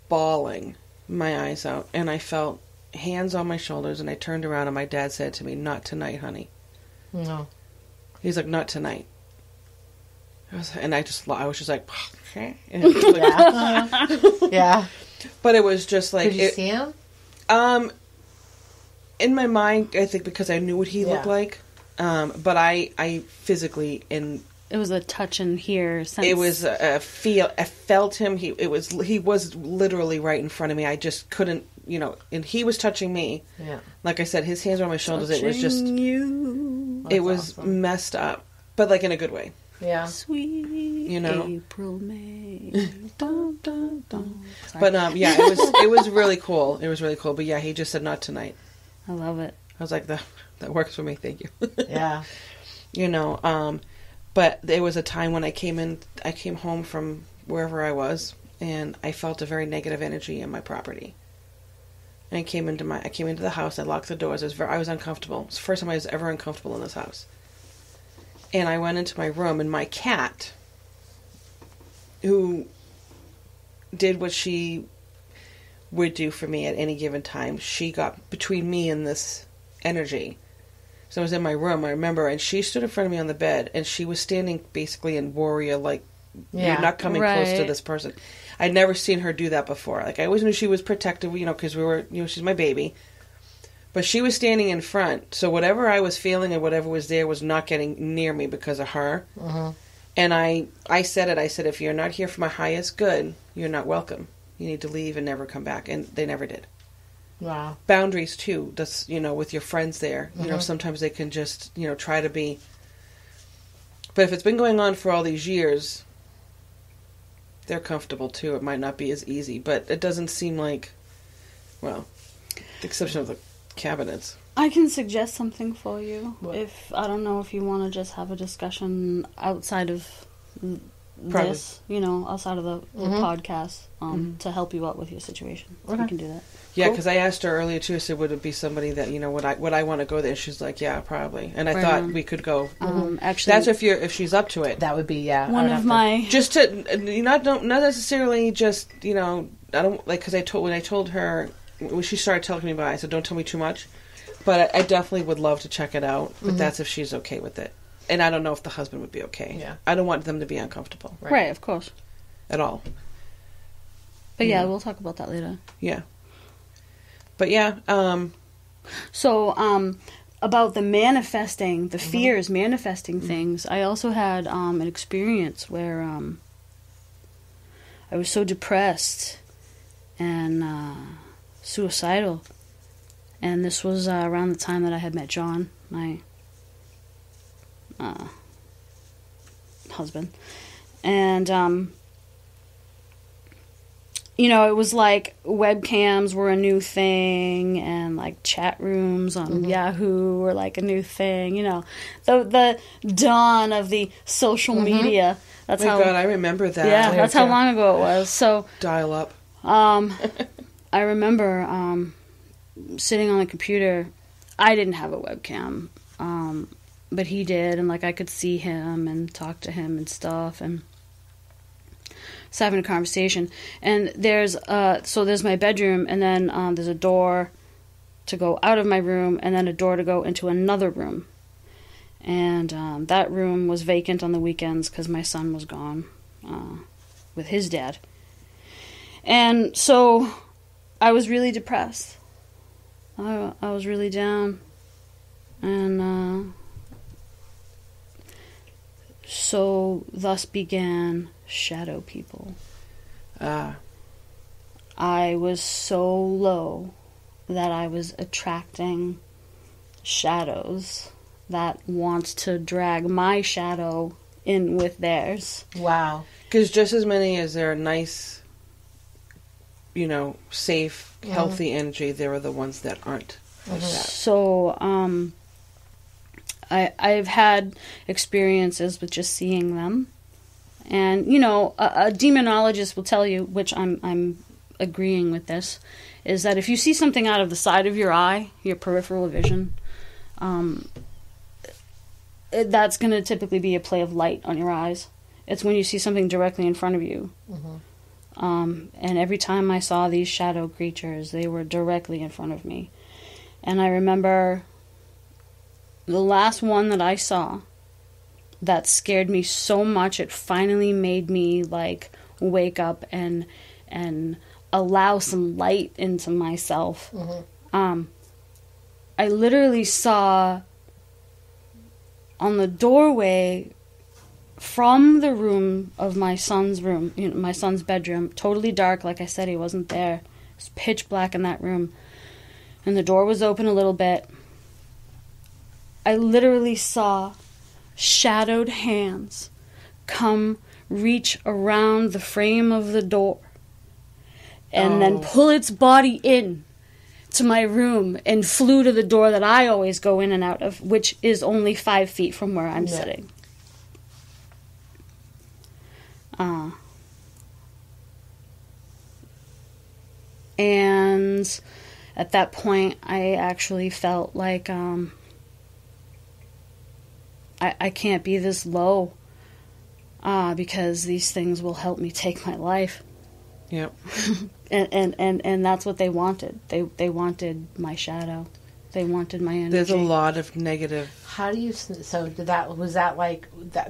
bawling my eyes out, and I felt hands on my shoulders, and I turned around, and my dad said to me, not tonight, honey. No. He's like, not tonight. I was just like, okay. Yeah. But it was just like... Did you see him? In my mind, I think because I knew what he looked like. But I physically... It was a touch in here. It was a feel. I felt him. He was literally right in front of me. I just couldn't, and he was touching me. Yeah. Like I said, his hands were on my shoulders. It was just... you. It was awesome. Messed up. But like in a good way. Yeah. Sweet April, May. Dun, dun, dun. But it was really cool. It was really cool. But yeah, he just said not tonight. I love it. I was like, that works for me. Thank you. Yeah. But there was a time when I came home from wherever I was, and I felt a very negative energy in my property. And I came into the house. I locked the doors. I was uncomfortable. It's the first time I was ever uncomfortable in this house. And I went into my room, and my cat, who did what she would do for me at any given time, she got between me and this energy. So I was in my room, I remember, and she stood in front of me on the bed, and she was standing basically in warrior, like, you're not coming close to this person. I'd never seen her do that before. Like, I always knew she was protective, because we were, she's my baby. But she was standing in front, so whatever I was feeling and whatever was there was not getting near me because of her. Uh-huh. And I said it, if you're not here for my highest good, you're not welcome. You need to leave and never come back. And they never did. Wow. Boundaries too. That's, with your friends there. Sometimes they can just, try to be. But if it's been going on for all these years, they're comfortable too. It might not be as easy, but it doesn't seem like, well, the exception of the cabinets. I can suggest something for you. What? I don't know if you want to just have a discussion outside of this, outside of the podcast, to help you out with your situation. Okay. You can do that. Yeah, because I asked her earlier too. I said, "Would it be somebody that would I want to go there?" And she's like, "Yeah, probably." And I thought we could go. Actually, that's if she's up to it. That would be one of my just to not necessarily just I don't like because when I told her when she started telling me about it, I said, "Don't tell me too much," but I definitely would love to check it out. But that's if she's okay with it, and I don't know if the husband would be okay. Yeah, I don't want them to be uncomfortable. Right, of course, at all. But yeah, we'll talk about that later. Yeah. But yeah, so about the manifesting, the fears manifesting things, I also had an experience where I was so depressed and suicidal, and this was around the time that I had met John, my husband, and it was like webcams were a new thing, and like chat rooms on Yahoo were like a new thing. The dawn of the social media. That's God, I remember that. Yeah, that's how long ago it was. So dial up. I remember sitting on the computer. I didn't have a webcam, but he did, and like I could see him and talk to him and stuff, and just having a conversation. And there's my bedroom, and then there's a door to go out of my room, and then a door to go into another room. And that room was vacant on the weekends because my son was gone with his dad. And so I was really depressed. I was really down. And so thus began shadow people. I was so low that I was attracting shadows that want to drag my shadow in with theirs. Wow. Because just as many as they're nice, safe, healthy energy, there are the ones that aren't like that. So, I've had experiences with just seeing them. And, a demonologist will tell you, which I'm agreeing with this, is that if you see something out of the side of your eye, your peripheral vision, that's going to typically be a play of light on your eyes. It's when you see something directly in front of you. And every time I saw these shadow creatures, they were directly in front of me. And I remember the last one that I saw that scared me so much, it finally made me wake up and allow some light into myself. I literally saw on the doorway from the room of my son's room, my son's bedroom, totally dark. Like I said, he wasn't there. It was pitch black in that room. And the door was open a little bit. I literally saw shadowed hands come reach around the frame of the door and then pull its body in to my room and flew to the door that I always go in and out of, which is only 5 feet from where I'm sitting. And at that point, I actually felt like I can't be this low because these things will help me take my life. Yep. and that's what they wanted. They wanted my shadow. They wanted my energy. There's a lot of negative. How do you? So did that? Was that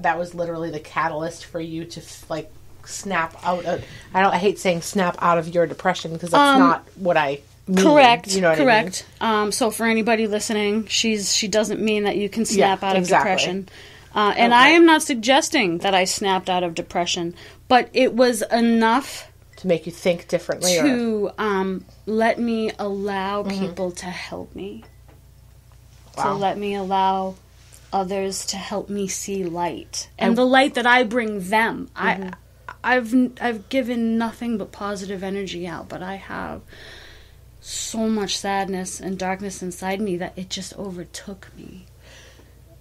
that was literally the catalyst for you to snap out of? I hate saying snap out of your depression because that's not what I mean. Correct. You know what correct. I mean? So for anybody listening, she doesn't mean that you can snap out of exactly. depression. And I am not suggesting that I snapped out of depression, but it was enough to make you think differently, to let me allow people to help me. Wow. To let me allow others to help me see light, and the light that I bring them. I've given nothing but positive energy out, but I have so much sadness and darkness inside me that it just overtook me.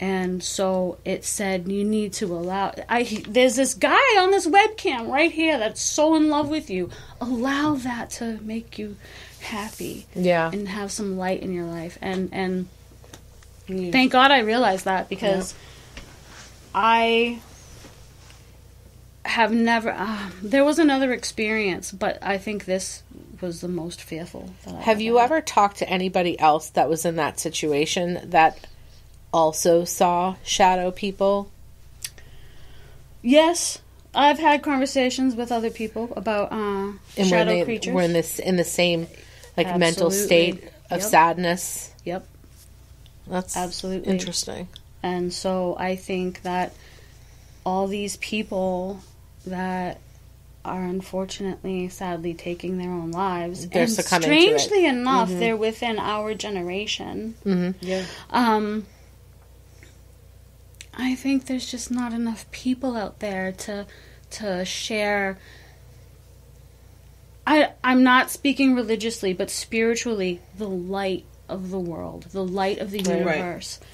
And so it said, you need to allow... There's this guy on this webcam right here that's so in love with you. Allow that to make you happy. Yeah. And have some light in your life. And thank God I realized that, because I have never... there was another experience, but I think this was the most fearful. Have you ever talked to anybody else that was in that situation that also saw shadow people? Yes, I've had conversations with other people about shadow creatures. Were in the same mental state of sadness. Yep, that's absolutely interesting. And so I think that all these people that are unfortunately, sadly, taking their own lives, they're and succumbing to it. Strangely enough, they're within our generation. Yeah. I think there's just not enough people out there to share. I'm not speaking religiously, but spiritually, the light of the world, the light of the universe. Right.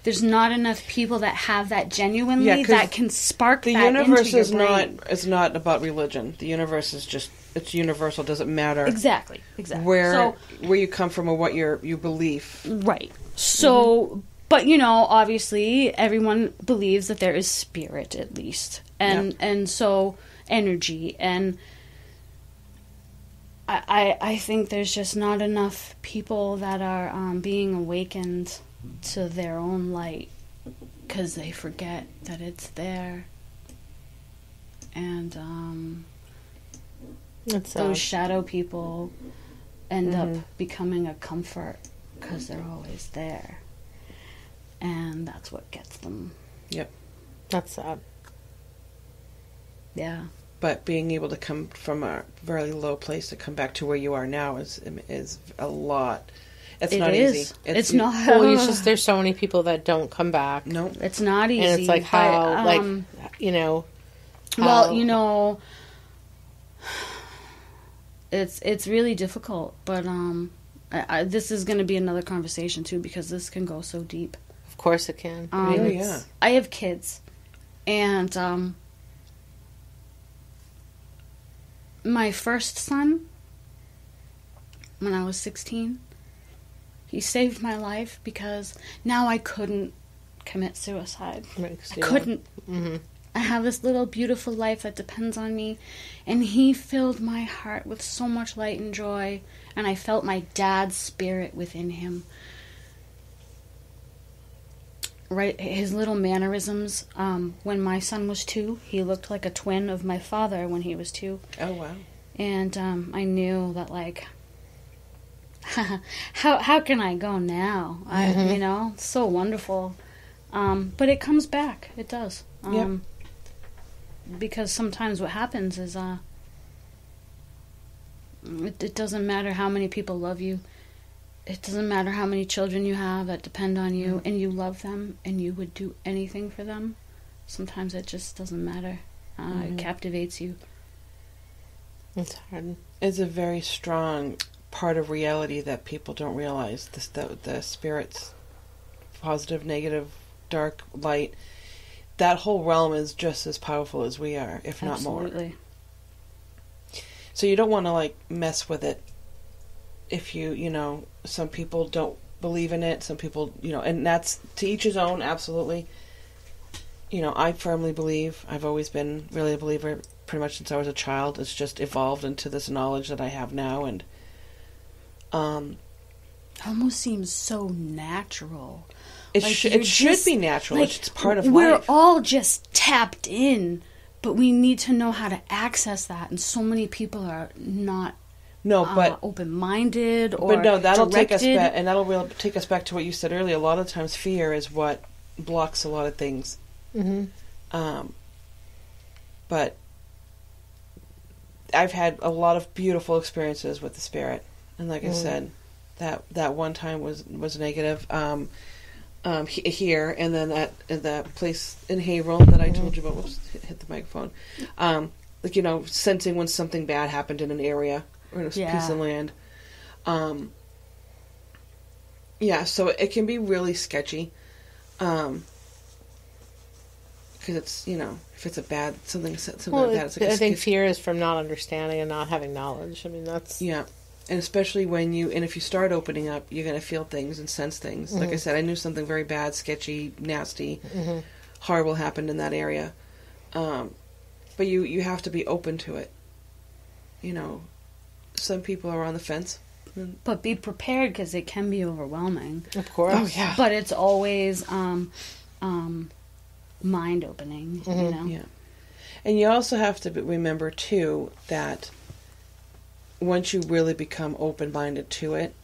There's not enough people that have that genuinely, that can spark that into your brain. The universe is not about religion. The universe is just, it's universal. Doesn't matter exactly where you come from or what you believe. Right. So, but obviously, everyone believes that there is spirit, at least, and so energy, and I think there's just not enough people that are being awakened to their own light because they forget that it's there. And those shadow people end up becoming a comfort because they're always there. And that's what gets them. Yep. That's sad. Yeah. But being able to come from a very low place to come back to where you are now is a lot. It's not easy. It's not. Well, it's just there's so many people that don't come back. No, it's not easy. And it's like how, Well, it's really difficult. But this is going to be another conversation too because this can go so deep. Of course, it can. Yeah. I have kids, and my first son, when I was 16, he saved my life because now I couldn't commit suicide. I couldn't. Mm-hmm. I have this little beautiful life that depends on me, and he filled my heart with so much light and joy, and I felt my dad's spirit within him. Right, his little mannerisms. When my son was 2, he looked like a twin of my father when he was 2. Oh wow! And I knew that, like, how can I go now? It's so wonderful. But it comes back. It does. Yep. Because sometimes what happens is it doesn't matter how many people love you. It doesn't matter how many children you have that depend on you, and you love them, and you would do anything for them. Sometimes it just doesn't matter. It captivates you. It's hard. It's a very strong part of reality that people don't realize. The spirits, positive, negative, dark, light. That whole realm is just as powerful as we are, if not more. Absolutely. So you don't want to mess with it. If some people don't believe in it, some people, and that's to each his own, absolutely. I firmly believe, I've always been really a believer pretty much since I was a child. It's just evolved into this knowledge that I have now, and almost seems so natural. It should be natural. It's part of we're life. We're all just tapped in, but we need to know how to access that, and so many people are not open-minded or that'll directed. take us back, and that'll really take us back to what you said earlier. A lot of times, fear is what blocks a lot of things. Mm-hmm. But I've had a lot of beautiful experiences with the spirit, and like I said, that one time was negative. Here, and then at that place in Haverhill that I told you about. Whoops, hit the microphone. Sensing when something bad happened in an area or in a piece of land. So it can be really sketchy. Because it's, if it's a bad something like that. It's I think fear is from not understanding and not having knowledge. I mean, that's and especially if you start opening up, you're going to feel things and sense things. Like I said, I knew something very bad, sketchy, nasty, horrible happened in that area. But you have to be open to it. Some people are on the fence. But be prepared because it can be overwhelming. Of course. Oh, yeah. But it's always mind-opening, Yeah. And you also have to remember, too, that once you really become open-minded to it,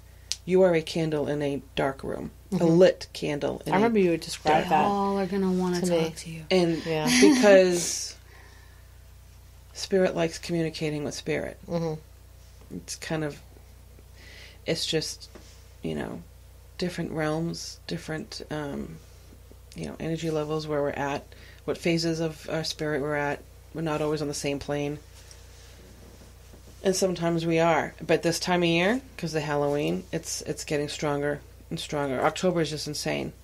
you are a candle in a dark room. A lit candle. I remember you would describe that. They all are going to want to talk to you. And because spirit likes communicating with spirit. It's just, different realms, different, energy levels where we're at, what phases of our spirit we're at. We're not always on the same plane. And sometimes we are. But this time of year, because of Halloween, it's getting stronger and stronger. October is just insane.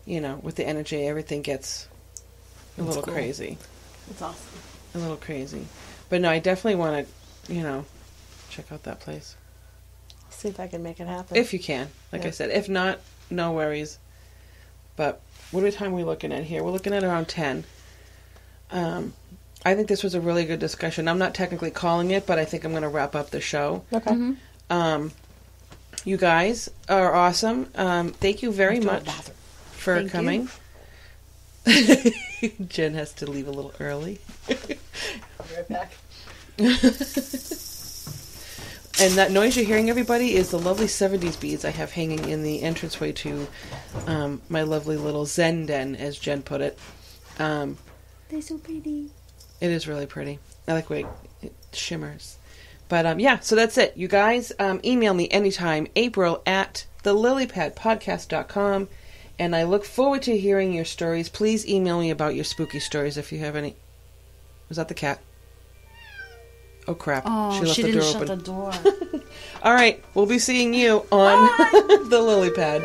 With the energy, everything gets a little crazy. It's awesome. A little crazy. But no, I definitely want to, check out that place. I'll see if I can make it happen. If you can. Like I said. If not, no worries. But what time are we looking at here? We're looking at around 10. I think this was a really good discussion. I'm not technically calling it, but I think I'm going to wrap up the show. Okay. You guys are awesome. Thank you very much for Thank coming. Jen has to leave a little early. I'll be right back. And that noise you're hearing, everybody, is the lovely 70s beads I have hanging in the entranceway to my lovely little Zen den, as Jen put it. They're so pretty. It is really pretty. I like the way it shimmers. But yeah, so that's it. You guys, email me anytime, april@thelilypadpodcast.com. And I look forward to hearing your stories. Please email me about your spooky stories if you have any. Was that the cat? Oh, crap. Oh, she didn't shut the door. All right. We'll be seeing you on the Lily Pad.